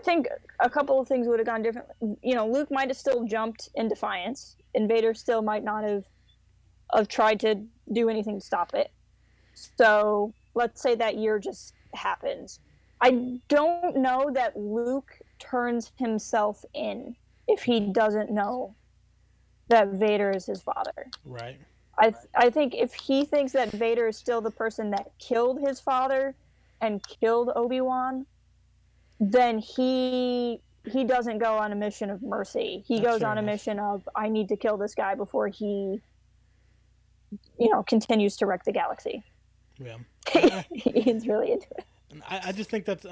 think a couple of things would have gone differently. Luke might have still jumped in defiance, and Vader still might not have tried to do anything to stop it. So let's say that year just happens. I don't know that Luke turns himself in if he doesn't know that Vader is his father. Right. I think if he thinks that Vader is still the person that killed his father and killed Obi-Wan, then he doesn't go on a mission of mercy. He That's goes fair on a enough. mission of I need to kill this guy before he continues to wreck the galaxy. Yeah. He's really into it. I just think that's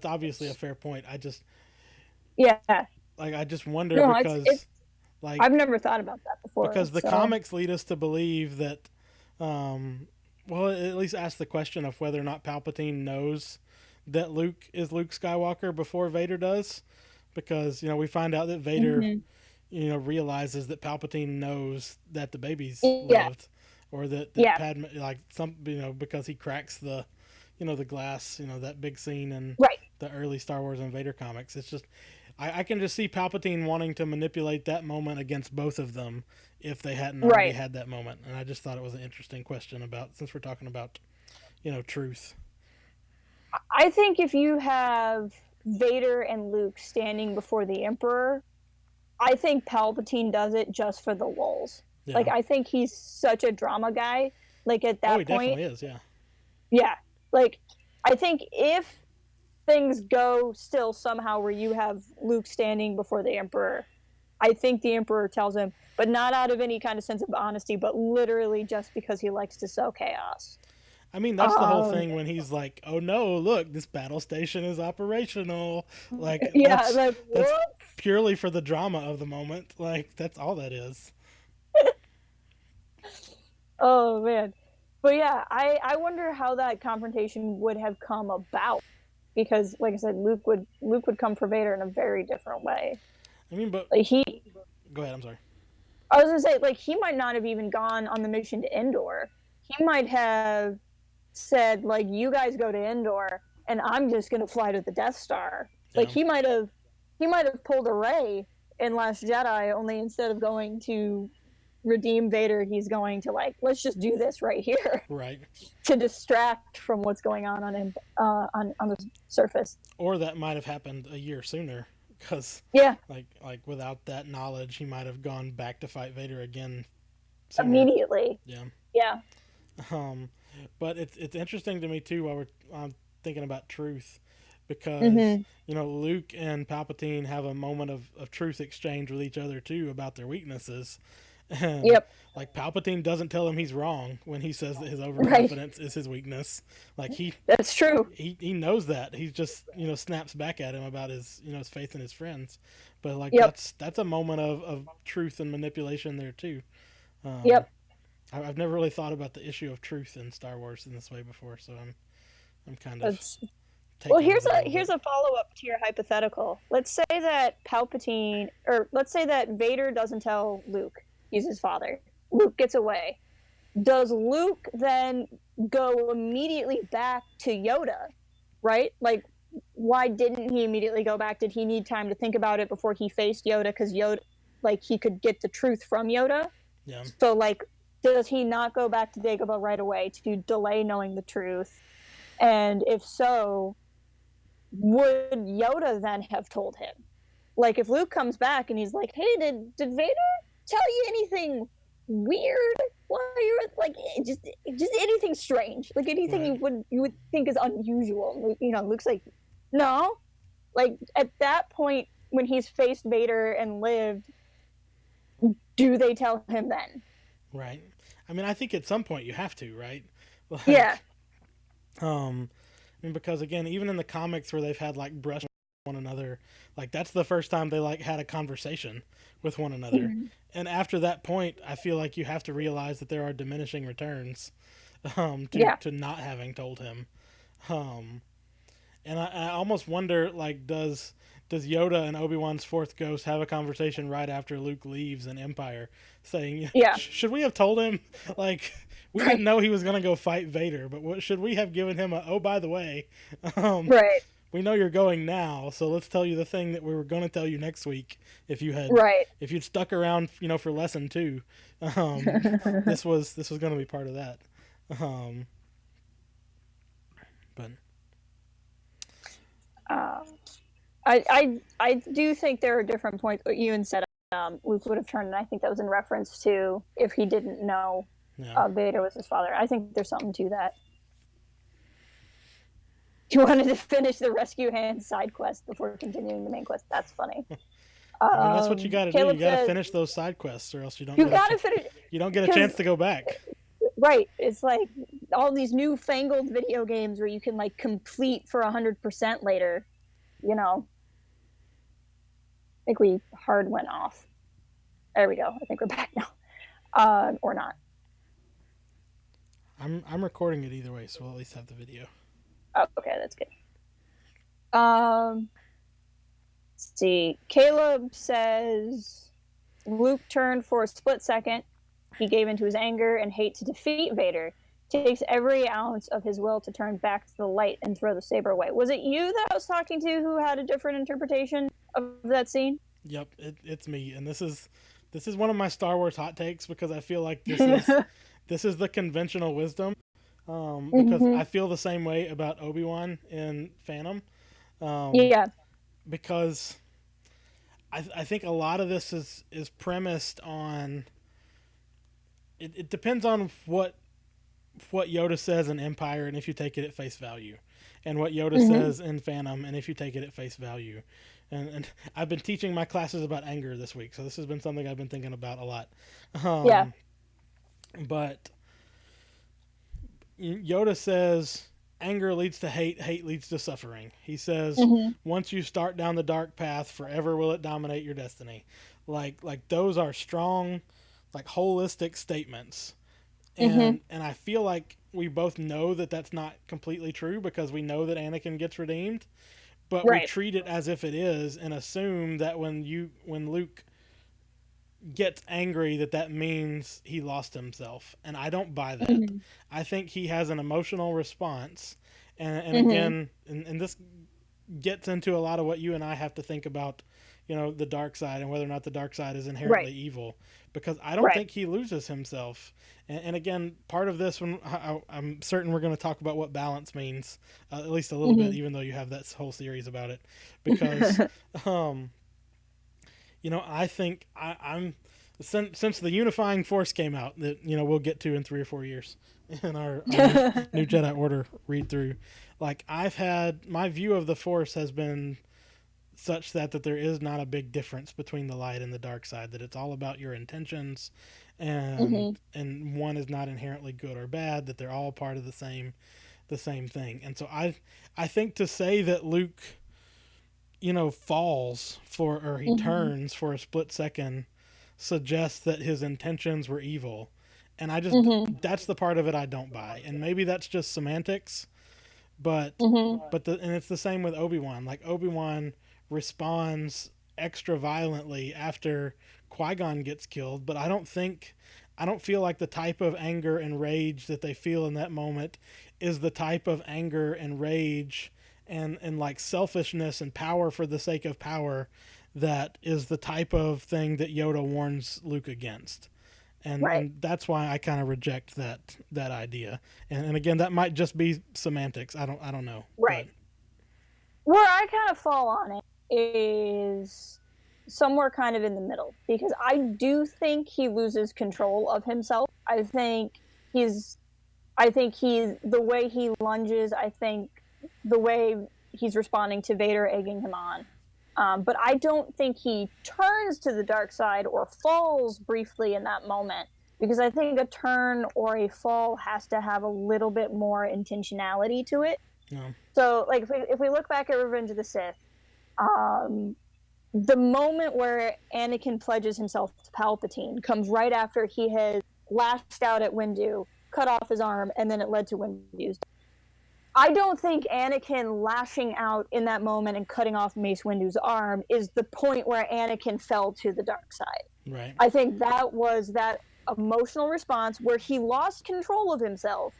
obviously a fair point. Yeah. I just wonder No, it's I've like never thought about that before. because the So comics lead us to believe that well, at least ask the question of whether or not Palpatine knows that Luke is Luke Skywalker before Vader does, because we find out that Vader mhm. realizes that Palpatine knows that the baby's Yeah. lived, or that Yeah. Padme, like some because he cracks the glass, that big scene in Right. the early Star Wars and Vader comics. It's just I can just see Palpatine wanting to manipulate that moment against both of them if they hadn't already Right. had that moment. And I just thought it was an interesting question about, since we're talking about truth. I think if you have Vader and Luke standing before the Emperor, I think Palpatine does it just for the lulz. Like Yeah. I think he's such a drama guy. Like at Oh, he that point, definitely is. Yeah. yeah. Like I think if things go still somehow where you have Luke standing before the Emperor, I think the Emperor tells him, but not out of any kind of sense of honesty, but literally just because he likes to sow chaos. I mean, that's the whole Um, thing when he's like, "Oh no, look, this battle station is operational." Like yeah, like that's what? purely for the drama of the moment. Like that's all that is. Oh man. But yeah, I wonder how that confrontation would have come about because like I said, Luke would come for Vader in a very different way. I mean, but Like go ahead. I'm sorry. I was gonna say like he might not have even gone on the mission to Endor. He might have said like you guys go to Endor and I'm just gonna fly to the Death Star. Like Yeah. he might have pulled a Rey in Last Jedi, only instead of going to redeem Vader, he's going to like let's just do this right here Right. to distract from what's going on the surface. Or that might have happened a year sooner, because Yeah, like without that knowledge, he might have gone back to fight Vader again sooner. immediately. Yeah. Yeah, Um, but it's interesting to me too while I'm thinking about truth, because Mm-hmm. Luke and Palpatine have a moment of truth exchange with each other too about their weaknesses, and Yep. like Palpatine doesn't tell him he's wrong when he says that his Right. overconfidence is his weakness. Like That's true. he knows that. He just snaps back at him about his his faith in his friends, but like Yep. that's a moment of truth and manipulation there too. Um, Yep. I've never really thought about the issue of truth in Star Wars in this way before, so I'm kind of That's Well, taken with it a little here's bit. a follow up to your hypothetical. Let's say that let's say that Vader doesn't tell Luke he's his father. Luke gets away. Does Luke then go immediately back to Yoda? Right? Like, why didn't he immediately go back? Did he need time to think about it before he faced Yoda? Because Yoda, like, he could get the truth from Yoda. Yeah, So, like, does he not go back to Dagobah right away to delay knowing the truth? And if so, would Yoda then have told him? Like, if Luke comes back and he's like, "Hey, did Vader tell you anything weird while you were like just anything strange, like anything right, you would think is unusual?" Luke's like, "No." Like at that point, when he's faced Vader and lived, do they tell him then? right. I mean, I think at some point you have to, right? Yeah. Like, um, I mean, because again, even in the comics where they've had like brush one another, like that's the first time they like had a conversation with one another. Mhm. And after that point, I feel like you have to realize that there are diminishing returns, Yeah. to not having told him. Um, and I almost wonder, like, does Yoda and Obi-Wan's fourth ghost have a conversation right after Luke leaves in Empire, saying, Yeah. should we have told him, like, we didn't Right. know he was gonna go fight Vader, but should we have given him a, oh, by the way, um, Right. we know you're going now, so let's tell you the thing that we were going to tell you next week. Right. If you'd stuck around, for lesson 2, um, this was going to be part of that. Um, but um, I do think there are different points. What you said, Luke would have turned, and I think that was in reference to if he didn't know yeah, Vader was his father. I think there's something to that. You wanted to finish the rescue hand side quest before continuing the main quest. That's funny. I mean that's what you got to do. You Caleb got to says finish those side quests, or else you gotta finish you don't get a chance because to go back. right, it's like all these newfangled video games where you can like complete for 100% later. You know, I think we hard went off. There we go. I think we're back now, or not. I'm recording it either way, so we'll at least have the video. Oh, okay, that's good. Let's see. Caleb says Luke turned for a split second. He gave into his anger and hate to defeat Vader. Takes every ounce of his will to turn back to the light and throw the saber away. Was it you that I was talking to who had a different interpretation of that scene? Yep, it's me, and this is one of my Star Wars hot takes because I feel like this is the conventional wisdom. Because Mm-hmm. I feel the same way about Obi-Wan in Phantom. Um, Yeah. because I think a lot of this is premised on. It depends on what Yoda says in Empire, and if you take it at face value, and what Yoda Mm-hmm. says in Phantom, and if you take it at face value. And I've been teaching my classes about anger this week, so this has been something I've been thinking about a lot. Yeah. Um, but Yoda says anger leads to hate, hate leads to suffering. He says Mm-hmm. once you start down the dark path, forever will it dominate your destiny. Like those are strong, like holistic statements. Mm-hmm. And I feel like we both know that that's not completely true because we know that Anakin gets redeemed, but we Right. treat it as if it is and assume that when Luke gets angry that means he lost himself, and I don't buy that. Mm-hmm. I think he has an emotional response, and Mm-hmm. again, and this gets into a lot of what you and I have to think about, the dark side and whether or not the dark side is Right. inherently evil, because I don't Right. think he loses himself. And again, part of this, when I'm certain we're going to talk about what balance means, at least a little bit, even though you have that whole series about it, because Mm-hmm. um, I think I'm since the unifying force came out that we'll get to in 3 or 4 years. in our new Jedi Order read through. Like I've had my view of the Force has been such that there is not a big difference between the light and the dark side. That it's all about your intentions, Hmm. and one is not inherently good or bad. That they're all part of the same thing. And so I think to say that Luke, falls for or he Hmm. turns for a split second suggests that his intentions were evil. And I just Hmm. that's the part of it I don't buy. And maybe that's just semantics, but Hmm. and it's the same with Obi-Wan. Like Obi-Wan responds extra violently after Qui-Gon gets killed, but I don't feel like the type of anger and rage that they feel in that moment is the type of anger and rage and like selfishness and power for the sake of power that is the type of thing that Yoda warns Luke against. And Right. and that's why I kind of reject that idea. And again, that might just be semantics. I don't know, but Right. Where I kind of fall on it is somewhere kind of in the middle because I do think he loses control of himself. He's I think he's the way he lunges, I think the way he's responding to Vader egging him on. But I don't think he turns to the dark side or falls briefly in that moment because I think a turn or a fall has to have a little bit more intentionality to it. no, So, like, if we look back at Revenge of the Sith, um, the moment where Anakin pledges himself to Palpatine comes right after he has lashed out at Windu, cut off his arm, and then it led to Windu's death. I don't think Anakin lashing out in that moment and cutting off Mace Windu's arm is the point where Anakin fell to the dark side. right, I think that was that emotional response where he lost control of himself,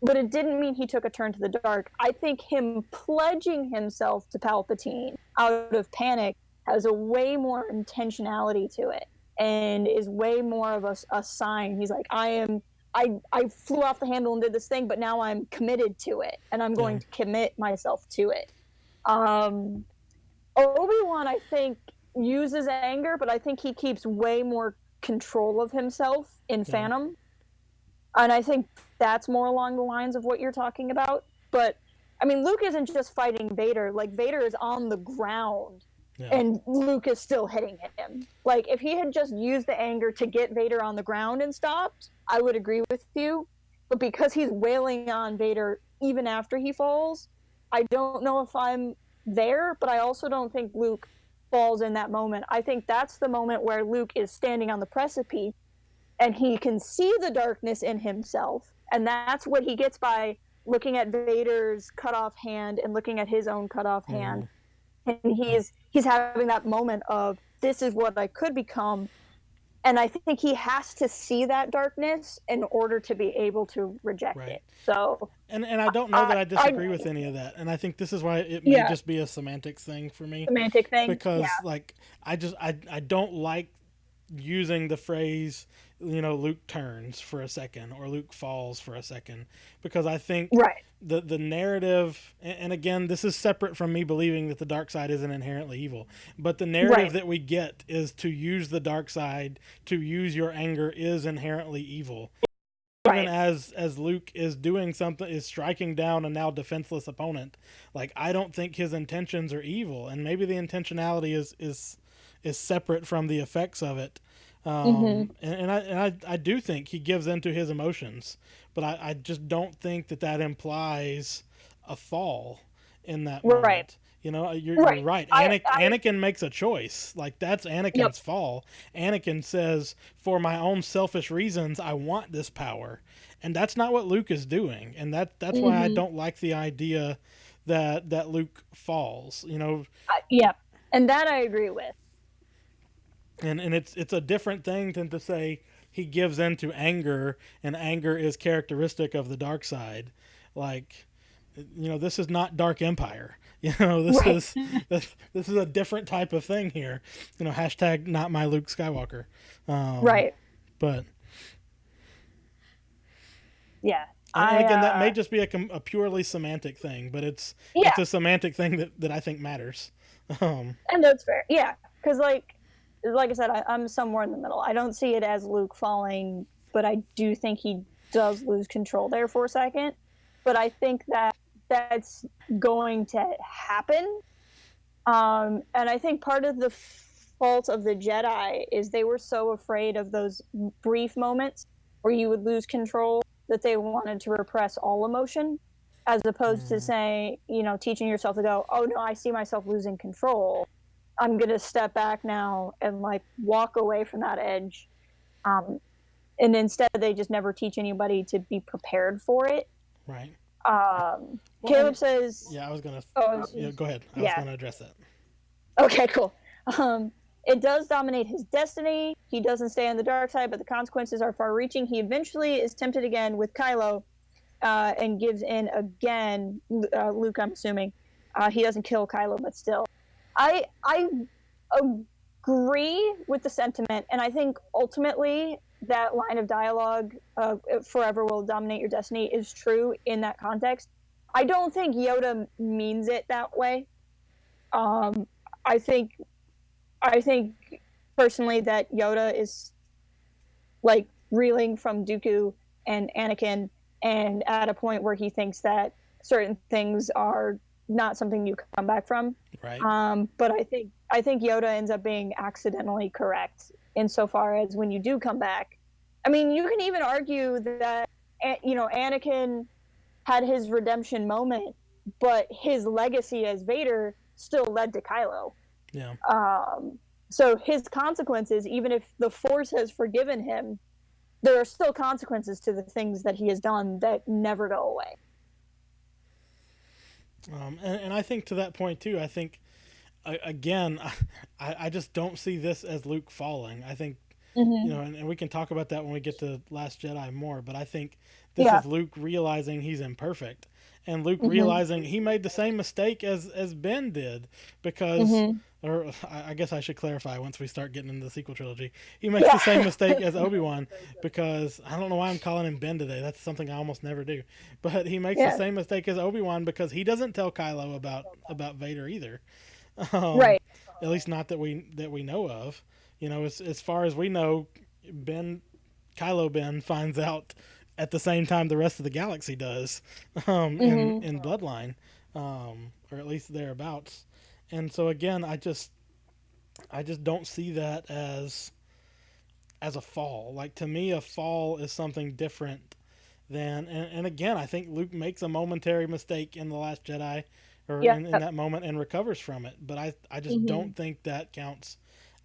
but it didn't mean he took a turn to the dark. I think him pledging himself to Palpatine out of panic has a way more intentionality to it and is way more of a sign. He's like, I flew off the handle and did this thing, but now I'm committed to it and I'm yeah, going to commit myself to it. Um, Obi-Wan, I think, uses anger, but I think he keeps way more control of himself in yeah, Phantom. And I think that's more along the lines of what you're talking about. But I mean, Luke isn't just fighting Vader. Like Vader is on the ground yeah, and Luke is still hitting him. Like if he had just used the anger to get Vader on the ground and stopped, I would agree with you. But because he's wailing on Vader even after he falls, I don't know if I'm there, but I also don't think Luke falls in that moment. I think that's the moment where Luke is standing on the precipice and he can see the darkness in himself. And that's what he gets by looking at Vader's cut off hand and looking at his own cut off mm-hmm, hand. And he's having that moment of this is what I could become. And I think he has to see that darkness in order to be able to reject right. it. So And I don't know that I I I disagree with any of that. And I think this is why it may yeah, just be a semantics thing for me, semantic thing. Yeah. because like I don't like using the phrase, Luke turns for a second or Luke falls for a second, because I think Right. the narrative, and again, this is separate from me believing that the dark side isn't inherently evil, but the narrative Right. that we get is to use the dark side, to use your anger is inherently evil. Even Right. as Luke is doing something, is striking down a now defenseless opponent, like I don't think his intentions are evil, and maybe the intentionality is separate from the effects of it. Mm-hmm. And I do think he gives into his emotions, but I just don't think that implies a fall in that Right. moment. You're Right. right. I Anakin makes a choice. Like that's Yep. Anakin's fall. Anakin says, "For my own selfish reasons, I want this power," and that's not what Luke is doing. And that's why I Mm-hmm. don't like the idea that Luke falls. Yep. And that I agree with. And it's a different thing than to say he gives in to anger, and anger is characteristic of the dark side. Like, this is not Dark Empire. This Right. is this is a different type of thing here. Hashtag not my Luke Skywalker. um Right. but Yeah. and I again, that may just be a purely semantic thing, but it's Yeah, a semantic thing that I think matters. um and that's fair. Yeah, because like I said, I'm somewhere in the middle. I don't see it as Luke falling, but I do think he does lose control there for a second, but I think that that's going to happen. And I think part of the fault of the Jedi is they were so afraid of those brief moments where you would lose control that they wanted to repress all emotion, as opposed to saying, teaching yourself to go, oh no, I see myself losing control. I'm going to step back now and like walk away from that edge. And instead they just never teach anybody to be prepared for it. Right. Caleb says... Yeah, I was going to... Oh, go ahead. I was going to address that. Okay, cool. It does dominate his destiny. He doesn't stay on the dark side, but the consequences are far-reaching. He eventually is tempted again with Kylo and gives in again. Luke, I'm assuming. He doesn't kill Kylo, but still. I agree with the sentiment, and I think ultimately that line of dialogue, forever will dominate your destiny, is true in that context. I don't think Yoda means it that way. I think personally that Yoda is like reeling from Dooku and Anakin, and at a point where he thinks that certain things are not something you come back from. Right. But I think Yoda ends up being accidentally correct insofar as when you do come back. I mean, you can even argue that Anakin had his redemption moment, but his legacy as Vader still led to Kylo. Yeah. So his consequences, even if the Force has forgiven him, there are still consequences to the things that he has done that never go away. And I think to that point too, I think again, I just don't see this as Luke falling. I think and we can talk about that when we get to Last Jedi more, but I think this is Luke realizing he's imperfect, and Luke realizing he made the same mistake as Ben did, because or I guess I should clarify once we start getting into the sequel trilogy. He makes the same mistake as Obi-Wan, because I don't know why I'm calling him Ben today. That's something I almost never do. But he makes the same mistake as Obi-Wan because he doesn't tell Kylo about Vader either. Right. At least not that we know of. As far as we know, Kylo Ben finds out at the same time the rest of the galaxy does, in Bloodline, or at least thereabouts. And so again, I just don't see that as a fall. Like, to me, a fall is something different than, and again, I think Luke makes a momentary mistake in The Last Jedi, or in that moment, and recovers from it. But I just don't think that counts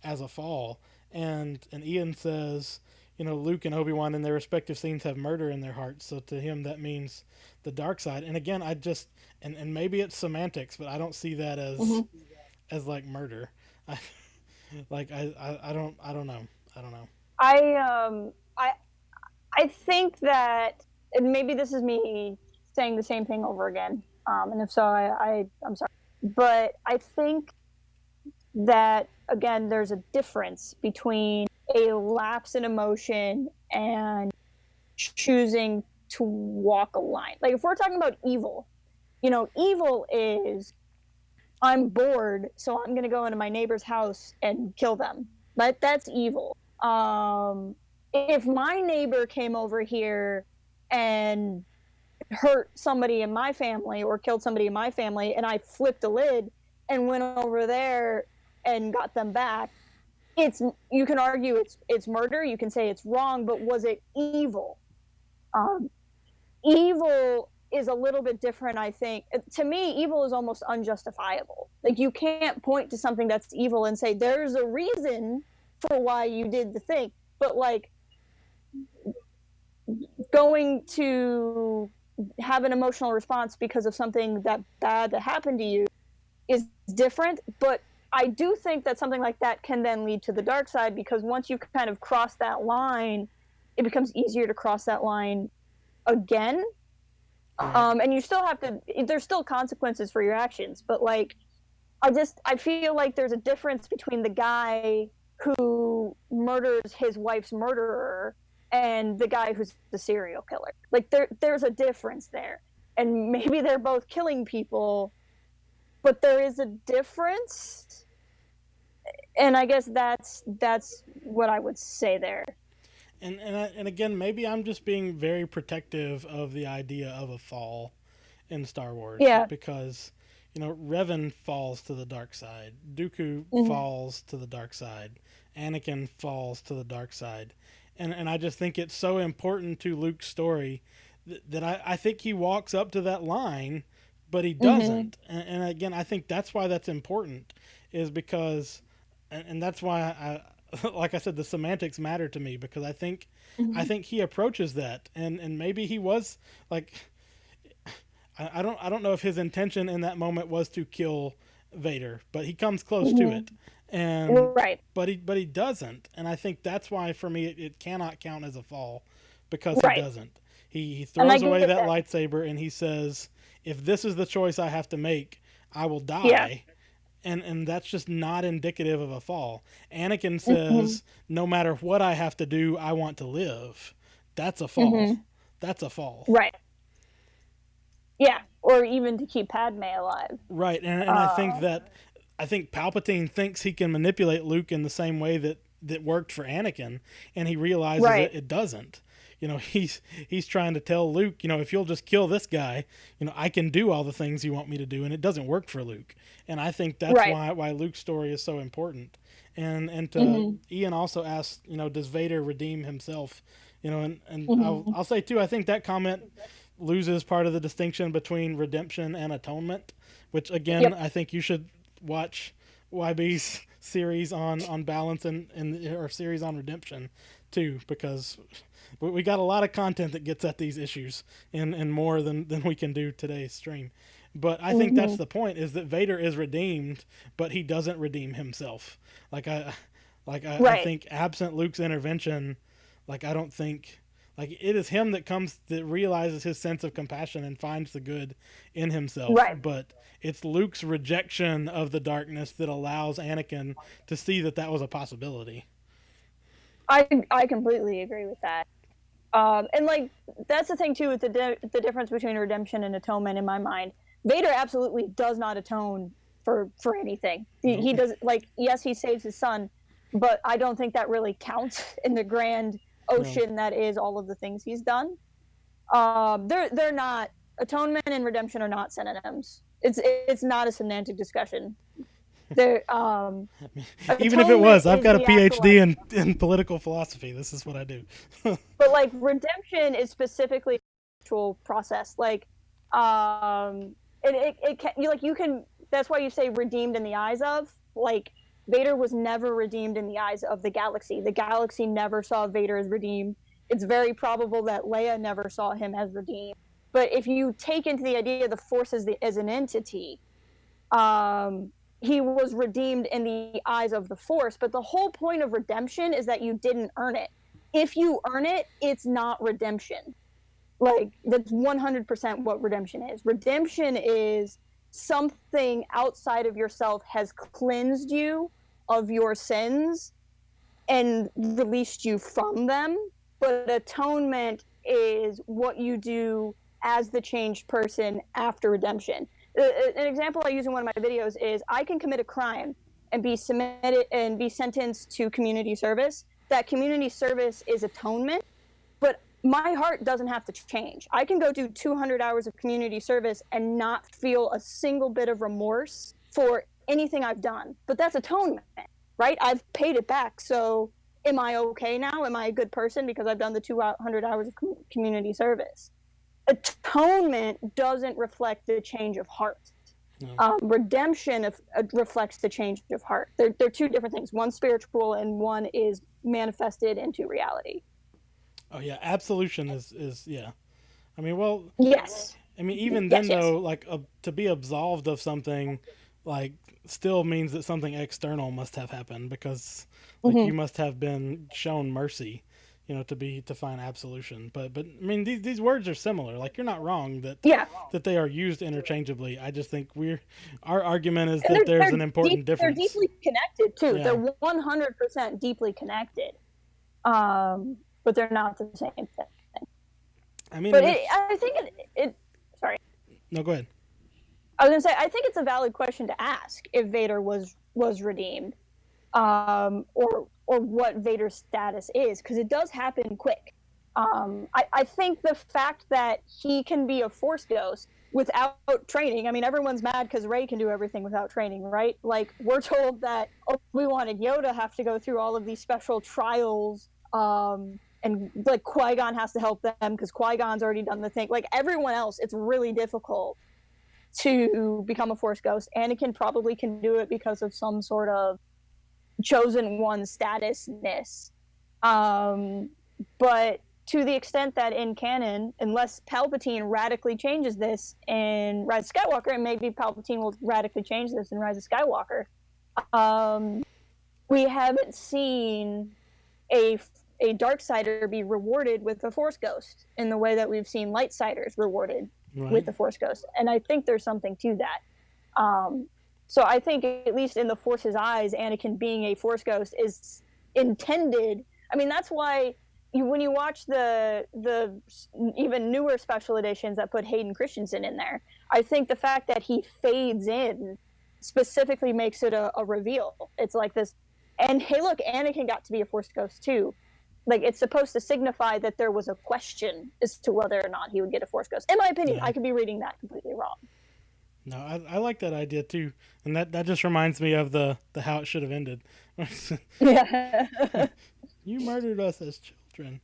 as a fall. And Ian says, Luke and Obi-Wan in their respective scenes have murder in their hearts, so to him that means the dark side. And again, I just, and maybe it's semantics, but I don't see that as like murder. I don't know. I think that, and maybe this is me saying the same thing over again, and if so, I'm sorry, but I think that, again, there's a difference between a lapse in emotion and choosing to walk a line. Like, if we're talking about evil, evil is, I'm bored, so I'm going to go into my neighbor's house and kill them. But that's evil. If my neighbor came over here and hurt somebody in my family or killed somebody in my family, and I flipped a lid and went over there and got them back, you can argue it's murder, you can say it's wrong, but was it evil? Evil is a little bit different, I think. To me, evil is almost unjustifiable. Like, you can't point to something that's evil and say there's a reason for why you did the thing. But, like, going to have an emotional response because of something that bad that happened to you is different. But I do think that something like that can then lead to the dark side, because once you kind of cross that line, it becomes easier to cross that line again. And you still have to, there's still consequences for your actions, but like, I feel like there's a difference between the guy who murders his wife's murderer and the guy who's the serial killer. Like, there's a difference there. And maybe they're both killing people, but there is a difference. And I guess that's what I would say there. And again, maybe I'm just being very protective of the idea of a fall in Star Wars Yeah. because Revan falls to the dark side, Dooku Mm-hmm. falls to the dark side, Anakin falls to the dark side, and I just think it's so important to Luke's story that I think he walks up to that line, but he Mm-hmm. doesn't. And again, I think that's why that's important, is because, and that's why like I said, the semantics matter to me because I Mm-hmm. think he approaches that, and maybe he was like, I don't know if his intention in that moment was to kill Vader, but he comes close to Mm-hmm. it, and Right. but he doesn't, and I think that's why for me it cannot count as a fall because he Right. doesn't. He And I throws away get that that. lightsaber and he says, "If this is the choice I have to make, I will Yeah. die." And that's just not indicative of a fall. Anakin Mm-hmm. says, "No matter what I have to do, I want to live." That's a fall. Mm-hmm. That's a fall. Right. Yeah. Or even to keep Padme alive. Right, and Uh, I think Palpatine thinks he can manipulate Luke in the same way that worked for Anakin, and he realizes right. it doesn't. He's trying to tell Luke, if you'll just kill this guy, I can do all the things you want me to do, and it doesn't work for Luke. And I think that's Right. why Luke's story is so important. And to Mm-hmm. Ian also asked, does Vader redeem himself? And Mm-hmm. I'll say too, I think that comment loses part of the distinction between redemption and atonement, which again Yep. I think you should watch YB's series on balance and or series on redemption too, because we got a lot of content that gets at these issues and more than we can do today's stream. But I think Mm-hmm. that's the point, is that Vader is redeemed, but he doesn't redeem himself. Like I Right. think absent Luke's intervention, I don't think, it is him that realizes his sense of compassion and finds the good in himself, Right. but it's Luke's rejection of the darkness that allows Anakin to see that that was a possibility. I completely agree with that. And like that's the thing too with the difference between redemption and atonement in my mind. Vader absolutely does not atone for anything. He Nope. does, like, yes, he saves his son, but I don't think that really counts in the grand No. ocean that is all of the things he's done. They're not, atonement and redemption are not synonyms. It's not a semantic discussion. They're Even if it atonement was, I've is got a the actual, PhD like, in political philosophy. This is what I do. but like redemption is specifically actual process. Like it can, you can, that's why you say redeemed in the eyes of, like, Vader was never redeemed in the eyes of the galaxy. The galaxy never saw Vader as redeemed. It's very probable that Leia never saw him as redeemed. But if you take into the idea of the Force as an entity, he was redeemed in the eyes of the Force. But the whole point of redemption is that you didn't earn it. If you earn it, it's not redemption. Like, that's 100% what redemption is. Redemption is something outside of yourself has cleansed you of your sins and released you from them. But atonement is what you do as the changed person after redemption. An example I use in one of my videos is I can commit a crime and be submitted and be sentenced to community service. That community service is atonement, but my heart doesn't have to change. I can go do 200 hours of community service and not feel a single bit of remorse for anything I've done. But that's atonement, right? I've paid it back. So am I okay now? Am I a good person because I've done the 200 hours of community service? Atonement doesn't reflect the change of heart. No. Redemption reflects the change of heart. They're two different things. One's spiritual and one is manifested into reality. Oh yeah, absolution is yeah. I mean, well, Yes. I mean, even then Yes, yes. though, to be absolved of something, like, still means that something external must have happened, because you Mm-hmm. must have been shown mercy, to find absolution. But I mean, these words are similar. Like, you're not wrong Yeah. that they are used interchangeably. I just think our argument is And that there's an important they're difference. deeply connected too. Yeah. They're 100% deeply connected. But they're not the same thing. I mean, But I think it sorry. no, go ahead. I was gonna say, I think it's a valid question to ask if Vader was redeemed. or what Vader's status is, because it does happen quick. I think the fact that he can be a Force ghost without training. I mean, everyone's mad because Rey can do everything without training, right? Like, we're told that Obi-Wan and Yoda have to go through all of these special trials, and like Qui-Gon has to help them because Qui-Gon's already done the thing. Like, everyone else, it's really difficult to become a Force ghost. Anakin probably can do it because of some sort of chosen one statusness. But to the extent that in canon, unless Palpatine radically changes this in Rise of Skywalker, and maybe Palpatine will radically change this in Rise of Skywalker, we haven't seen a Darksider be rewarded with a Force Ghost in the way that we've seen Lightsiders rewarded with the Force Ghost. And I think there's something to that. So I think, at least in the Force's eyes, Anakin being a Force Ghost is intended. I mean, that's why when you watch the even newer special editions that put Hayden Christensen in there, I think the fact that he fades in specifically makes it a reveal. It's like this, and hey, look, Anakin got to be a Force Ghost too. Like, it's supposed to signify that there was a question as to whether or not he would get a Force Ghost. In my opinion, I could be reading that completely wrong. No, I like that idea too, and that just reminds me of the how it should have ended. Yeah. You murdered us as children.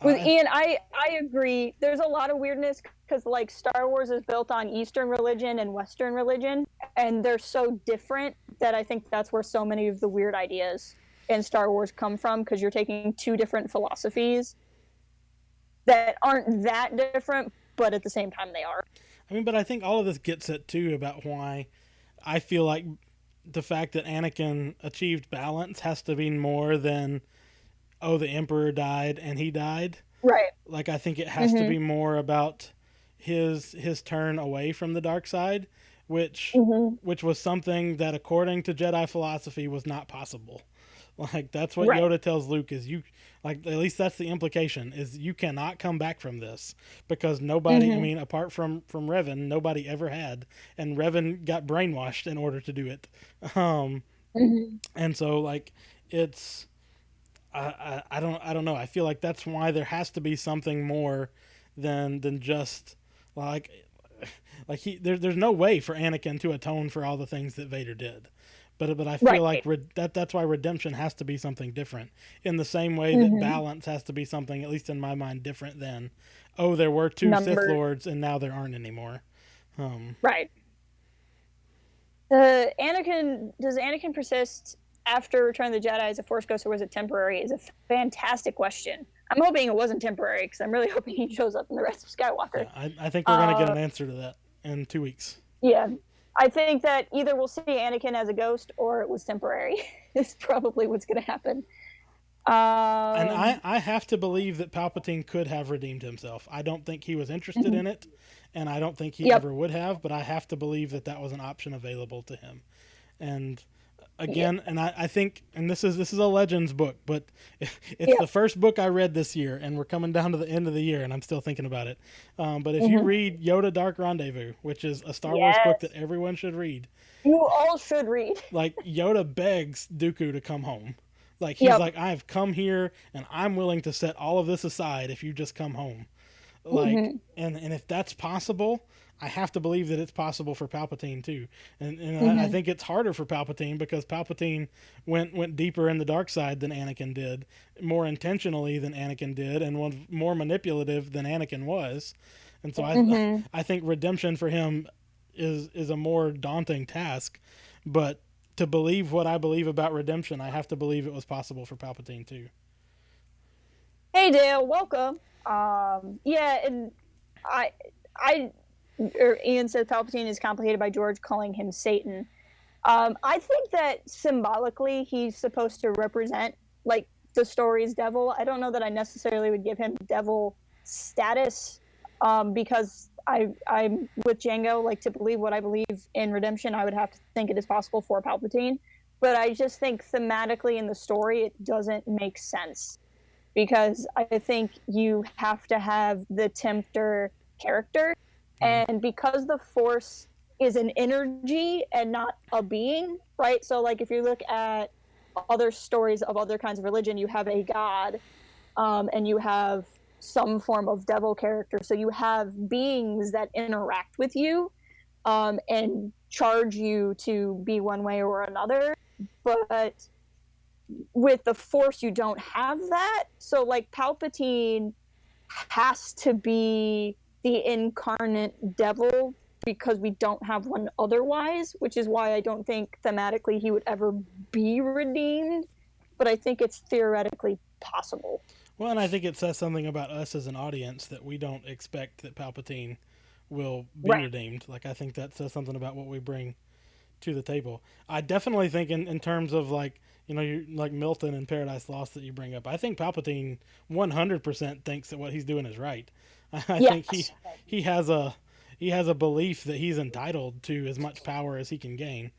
With Ian, I agree. There's a lot of weirdness because, like, Star Wars is built on Eastern religion and Western religion, and they're so different that I think that's where so many of the weird ideas in Star Wars come from, because you're taking two different philosophies that aren't that different, but at the same time they are. I mean, but I think all of this gets at too about why I feel like the fact that Anakin achieved balance has to be more than, oh, the Emperor died and he died. Right. Like, I think it has to be more about his turn away from the dark side, which was something that, according to Jedi philosophy, was not possible. Like, that's what Yoda tells Luke, is you, like, at least that's the implication, is you cannot come back from this, because nobody, I mean, apart from Revan, nobody ever had, and Revan got brainwashed in order to do it. And so, like, it's, I don't know. I feel like that's why there has to be something more than just like there's no way for Anakin to atone for all the things that Vader did. But I feel like that's why redemption has to be something different, in the same way that balance has to be something, at least in my mind, different than, oh, there were two Sith Lords and now there aren't anymore. Right. Does Anakin persist after Return of the Jedi as a Force Ghost, or was it temporary? Is a fantastic question. I'm hoping it wasn't temporary, because I'm really hoping he shows up in the Rise of Skywalker. Yeah, I think we're going to get an answer to that in 2 weeks. Yeah. I think that either we'll see Anakin as a ghost or it was temporary. Is probably what's going to happen. And I have to believe that Palpatine could have redeemed himself. I don't think he was interested in it, and I don't think he ever would have, but I have to believe that that was an option available to him. And again, and I think, and this is a Legends book, but it's the first book I read this year, and we're coming down to the end of the year, and I'm still thinking about it. But if you read Yoda Dark Rendezvous, which is a Star Wars book that everyone should read. You all should read. Like, Yoda begs Dooku to come home. Like, he's like, I've come here, and I'm willing to set all of this aside if you just come home. Like, and if that's possible, I have to believe that it's possible for Palpatine too. And I think it's harder for Palpatine, because Palpatine went deeper in the dark side than Anakin did, more intentionally than Anakin did, and was more manipulative than Anakin was. And so I think redemption for him is a more daunting task. But to believe what I believe about redemption, I have to believe it was possible for Palpatine too. Hey Dale, welcome. Yeah, and Ian says Palpatine is complicated by George calling him Satan. I think that symbolically he's supposed to represent, like, the story's devil. I don't know that I necessarily would give him devil status, because I'm with Django. Like, to believe what I believe in redemption, I would have to think it is possible for Palpatine. But I just think thematically in the story, it doesn't make sense, because I think you have to have the Tempter character. And because the Force is an energy and not a being, right? So like if you look at other stories of other kinds of religion, you have a god, and you have some form of devil character. So you have beings that interact with you, and charge you to be one way or another. But with the Force, you don't have that. So like Palpatine has to be the incarnate devil because we don't have one otherwise, which is why I don't think thematically he would ever be redeemed, but I think it's theoretically possible. Well, and I think it says something about us as an audience that we don't expect that Palpatine will be Right. redeemed. Like, I think that says something about what we bring to the table. I definitely think in terms of like, you know, you like Milton and Paradise Lost that you bring up. I think Palpatine 100% thinks that what he's doing is right. I think Yes. he has a he has a belief that he's entitled to as much power as he can gain.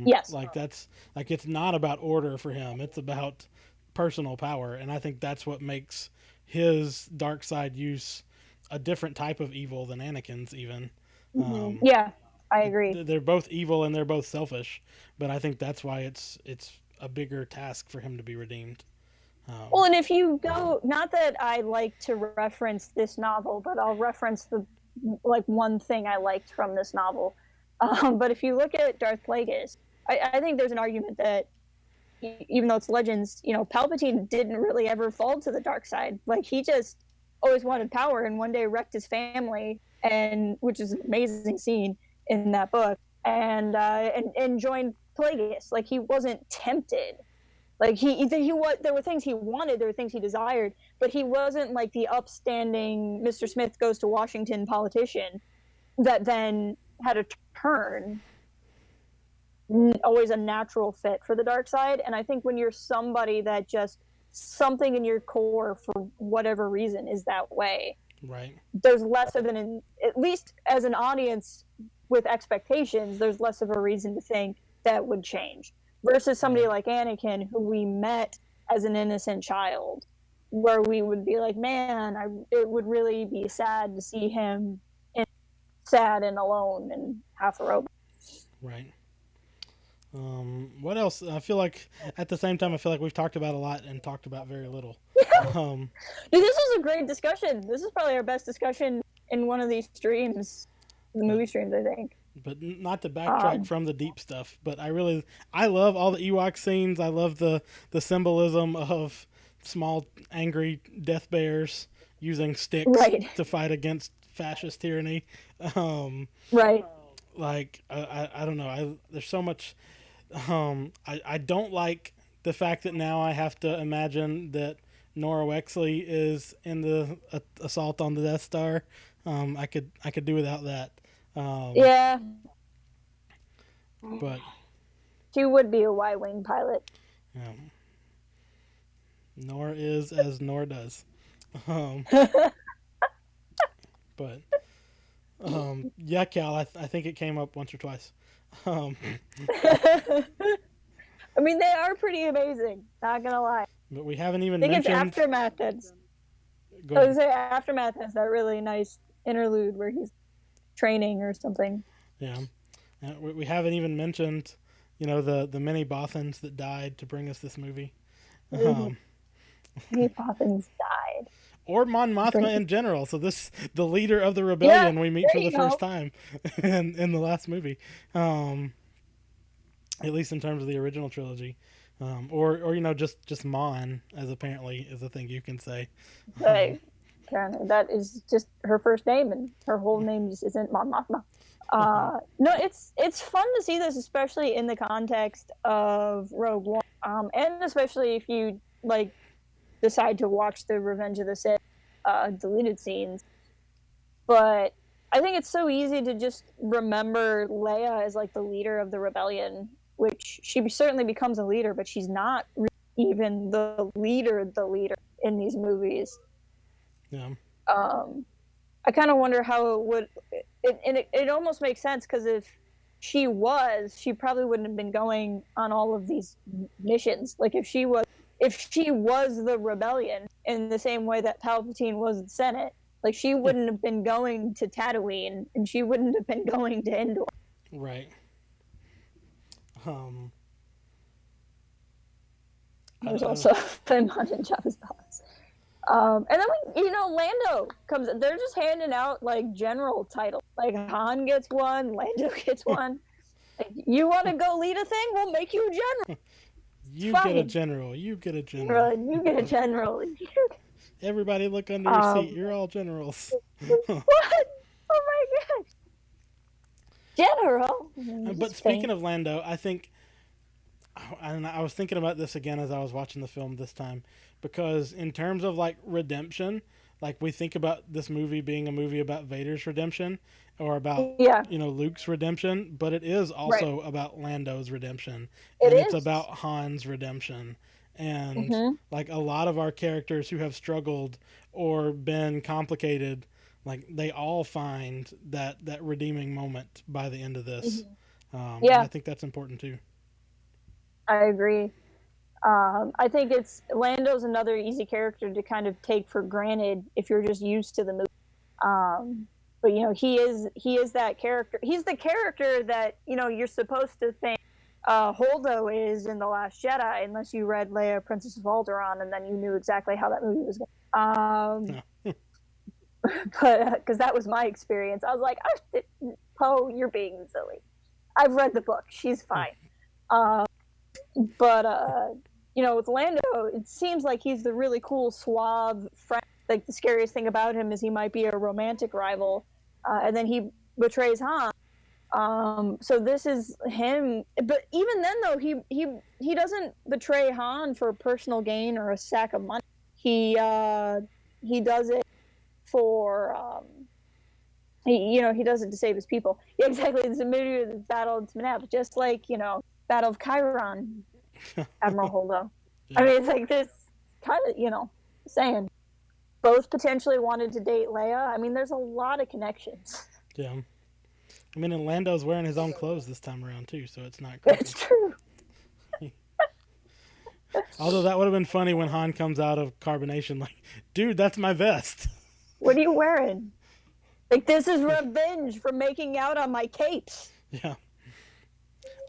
Yes. Like that's like it's not about order for him. It's about personal power, and I think that's what makes his dark side use a different type of evil than Anakin's even. Yeah, I agree. They're both evil and they're both selfish, but I think that's why it's a bigger task for him to be redeemed. Well, and if you go, not that I like to reference this novel, but I'll reference the like one thing I liked from this novel. But if you look at Darth Plagueis, I think there's an argument that even though it's legends, you know, Palpatine didn't really ever fall to the dark side. Like he just always wanted power, and one day wrecked his family, and which is an amazing scene in that book, and joined Plagueis. Like he wasn't tempted. Like he was, there were things he wanted, there were things he desired, but he wasn't like the upstanding Mr. Smith goes to Washington politician that then had a turn. Always a natural fit for the dark side. And I think when you're somebody that just something in your core for whatever reason is that way, Right. there's less of at least as an audience with expectations, there's less of a reason to think that would change versus somebody like Anakin, who we met as an innocent child, where we would be like, man, it would really be sad to see him sad and alone and half a robot. Right. What else? I feel like at the same time, I feel like we've talked about a lot and talked about very little. Dude, this was a great discussion. This is probably our best discussion in one of these streams, the movie streams, I think. But not to backtrack from the deep stuff, but I love all the Ewok scenes. I love the symbolism of small angry death bears using sticks to fight against fascist tyranny. Right. Like I don't know. There's so much. I don't like the fact that now I have to imagine that Nora Wexley is in the assault on the Death Star. I could do without that. Yeah. But she would be a Y-wing pilot. Nora is as Nora does. But yeah, Cal, I think it came up once or twice. I mean, they are pretty amazing. Not gonna lie. But we haven't even mentioned. I think mentioned. it's Aftermath. I was say Aftermath has that really nice interlude where he's training or something. Yeah, we haven't even mentioned, you know, the many Bothans that died to bring us this movie. Many Bothans died. Or Mon Mothma in general. So the leader of the rebellion we meet for the first time in the last movie. At least in terms of the original trilogy. Or you know, just Mon, as apparently is a thing you can say. Right. That is just her first name, and her whole name just isn't Mon Mothma. No, it's fun to see this, especially in the context of Rogue One, and especially if you like decide to watch the Revenge of the Sith deleted scenes. But I think it's so easy to just remember Leia as like the leader of the rebellion, which she certainly becomes a leader, but she's not really even the leader in these movies. Yeah. I kind of wonder how it would. It almost makes sense, because if she was, she probably wouldn't have been going on all of these missions. Like if she was the rebellion in the same way that Palpatine was the Senate, Like, she wouldn't have been going to Tatooine, and she wouldn't have been going to Endor. Right. There's also Paimon and Jabba's palace. And then Lando comes. They're just handing out like general titles. Like Han gets one, Lando gets one. Like, you want to go lead a thing? We'll make you a general. You get a general. You get a general. You get a general. Everybody look under your seat. You're all generals. What? Oh my gosh. General. But speaking of Lando, I think, and I was thinking about this again as I was watching the film this time, because in terms of like redemption, like we think about this movie being a movie about Vader's redemption or about Luke's redemption, but it is also about Lando's redemption, and it's about Han's redemption, and like a lot of our characters who have struggled or been complicated, like they all find that redeeming moment by the end of this. And I think that's important too. I agree. I think Lando's another easy character to kind of take for granted if you're just used to the movie. But he is that character. He's the character that you're supposed to think Holdo is in The Last Jedi, unless you read Leia, Princess of Alderaan, and then you knew exactly how that movie was going. But because that was my experience, I was like, Poe, you're being silly. I've read the book. She's fine. But with Lando, it seems like he's the really cool, suave friend. Like, the scariest thing about him is he might be a romantic rival, and then he betrays Han. So this is him. But even then, though, he doesn't betray Han for personal gain or a sack of money. He does it for he does it to save his people. Yeah, exactly. It's a movie of the Battle of Manab, just like Battle of Chiron, Admiral Holdo. Yeah. I mean, it's like this kind of saying both potentially wanted to date Leia. I mean, there's a lot of connections. Yeah. I mean, and Lando's wearing his own clothes this time around too, so it's not creepy. It's true. Although that would have been funny when Han comes out of carbonation, like, dude, that's my vest. What are you wearing? Like, this is revenge for making out on my capes. Yeah.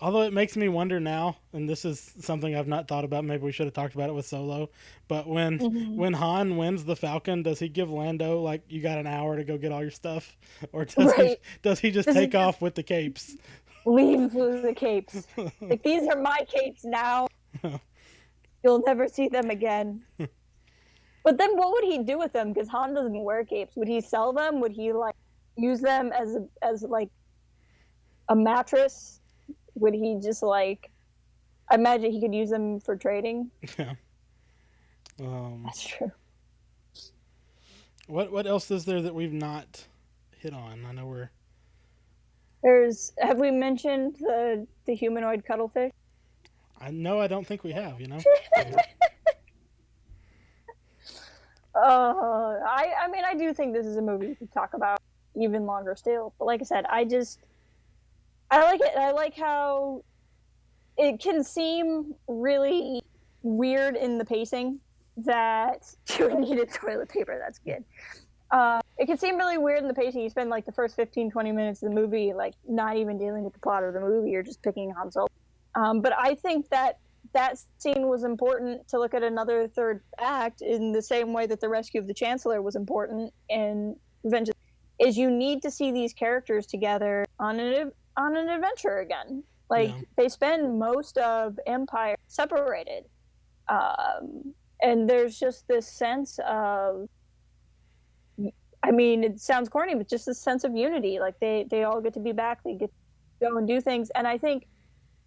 Although it makes me wonder now, and this is something I've not thought about, maybe we should have talked about it with Solo, but when Han wins the Falcon, does he give Lando, like, you got an hour to go get all your stuff? Or does he just take off with the capes? Leave with the capes. Like, these are my capes now. You'll never see them again. But then what would he do with them? Because Han doesn't wear capes. Would he sell them? Would he, like, use them as like, a mattress? Would he just, like... I imagine he could use them for trading. Yeah. That's true. What else is there that we've not hit on? I know we're... Have we mentioned the humanoid cuttlefish? No, I don't think we have, I mean, I do think this is a movie we could talk about even longer still. But like I said, I like it. I like how it can seem really weird in the pacing that you needed toilet paper. That's good. It can seem really weird in the pacing. You spend like the first 15-20 minutes of the movie like not even dealing with the plot of the movie. You're just picking Han Solo. But I think that scene was important to look at another third act in the same way that the rescue of the Chancellor was important in Revenge of the... is you need to see these characters together on an adventure again. Like, they spend most of Empire separated. And there's just this sense of... I mean, it sounds corny, but just this sense of unity. Like, they all get to be back. They get to go and do things. And I think...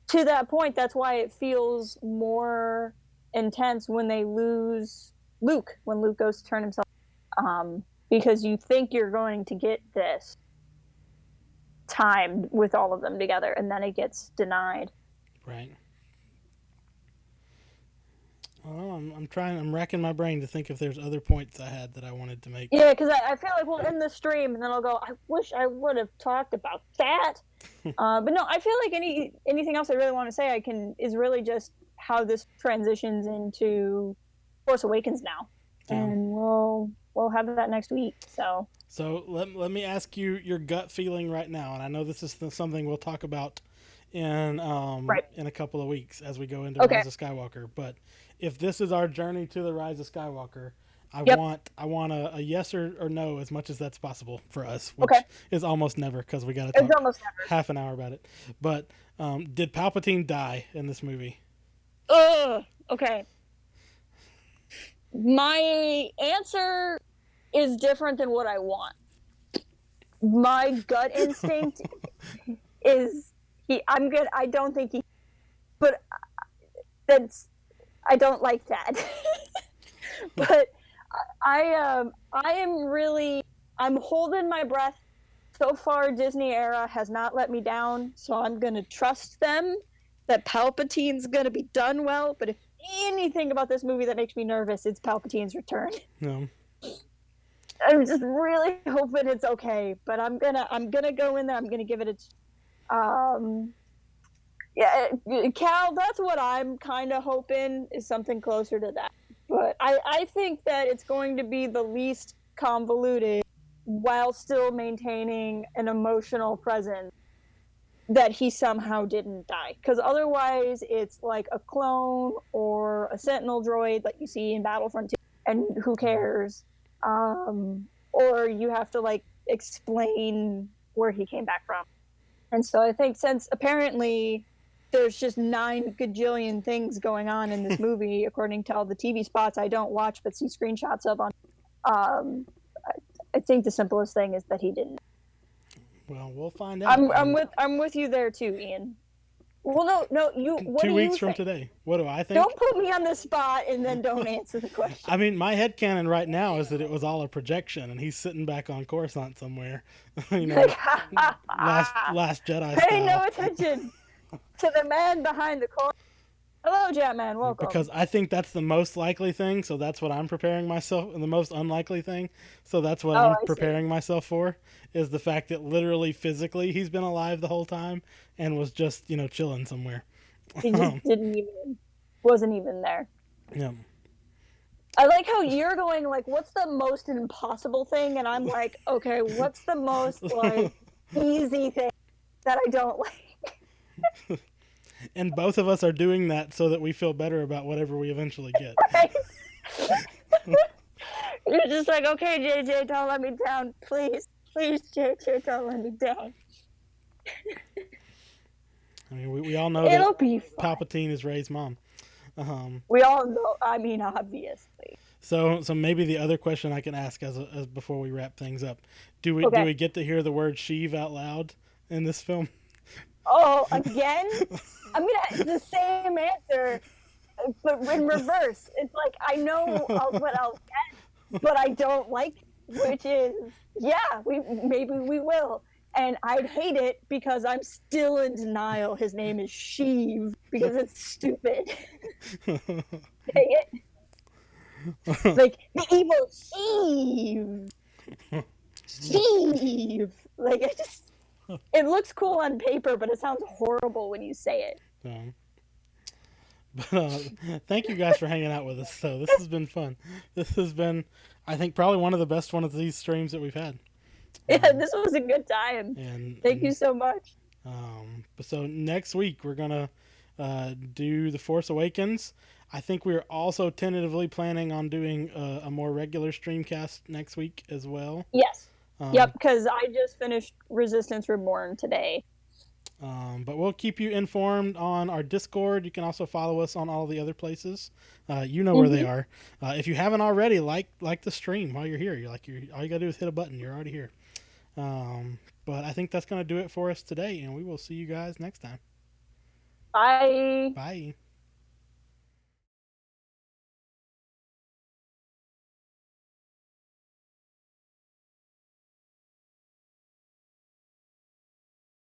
to that point, that's why it feels more intense when they lose Luke, when Luke goes to turn himself, because you think you're going to get this time with all of them together, and then it gets denied. Right. Oh, I'm racking my brain to think if there's other points I had that I wanted to make. Yeah, because I feel like we'll end the stream and then I'll go, I wish I would have talked about that. But no, I feel like anything else I really want to say is really just how this transitions into Force Awakens now. Yeah. And we'll we'll have that next week. So let me ask you your gut feeling right now, and I know this is something we'll talk about Right. in a couple of weeks as we go into Okay. Rise of Skywalker. But if this is our journey to the Rise of Skywalker, Yep. I want a yes or no as much as that's possible for us, Okay. which is almost never because we got to It's talk almost never. half an hour about it. But did Palpatine die in this movie? Ugh. Okay. My answer is different than what I want. My gut instinct is he. I'm good. I don't think he. But that's. I don't like that. But I am really. I'm holding my breath. So far, Disney era has not let me down, so I'm gonna trust them that Palpatine's gonna be done well. But if anything about this movie that makes me nervous, it's Palpatine's return. No. I'm just really hoping it's okay, but I'm gonna go in there. I'm gonna give it a yeah, Cal. That's what I'm kind of hoping is something closer to that. But I think that it's going to be the least convoluted while still maintaining an emotional presence that he somehow didn't die. Because otherwise, it's like a clone or a sentinel droid that you see in Battlefront 2, and who cares? Or you have to like explain where he came back from. And so I think since apparently there's just 9 gajillion things going on in this movie, according to all the TV spots I don't watch but see screenshots of on, I think the simplest thing is that he didn't. Well, we'll find out. I'm with you there too, Ian. Well, no, you. What 2 do weeks you from think? today. What do I think? Don't put me on the spot and then don't answer the question. I mean, my headcanon right now is that it was all a projection, and he's sitting back on Coruscant somewhere. You know, last Jedi Pay style. no attention to the man behind the corner. Hello, Jetman. Welcome. Because I think that's the most likely thing, so that's what I'm preparing myself. And the most unlikely thing, so that's what I'm preparing myself for, is the fact that literally, physically, he's been alive the whole time and was just, chilling somewhere. He just wasn't even there. Yeah. I like how you're going like, what's the most impossible thing? And I'm like, okay, what's the most like easy thing that I don't like? And both of us are doing that so that we feel better about whatever we eventually get. Right? You're just like, okay, JJ, don't let me down. Please, JJ, don't let me down. I mean, we all know It'll that be fine. Palpatine is Rey's mom. We all know, I mean, obviously. So maybe the other question I can ask as before we wrap things up, do we get to hear the word Sheev out loud in this film? Oh, again? I'm gonna the same answer, but in reverse. It's like I know what I'll get, but I don't like it, which is maybe we will, and I'd hate it because I'm still in denial. His name is Sheev because it's stupid. Dang it! Like the evil Sheev. Like I just. It looks cool on paper, but it sounds horrible when you say it. But thank you guys for hanging out with us. So this has been fun. This has been, I think, probably one of the best one of these streams that we've had. Yeah, this was a good time. Thank you so much. So next week we're gonna do The Force Awakens. I think we're also tentatively planning on doing a more regular streamcast next week as well. Yes. Yep, because I just finished Resistance Reborn today. But we'll keep you informed on our Discord. You can also follow us on all the other places. You know where they are. If you haven't already, like the stream while you're here. All you gotta do is hit a button. You're already here. But I think that's gonna do it for us today, and we will see you guys next time. Bye. Bye.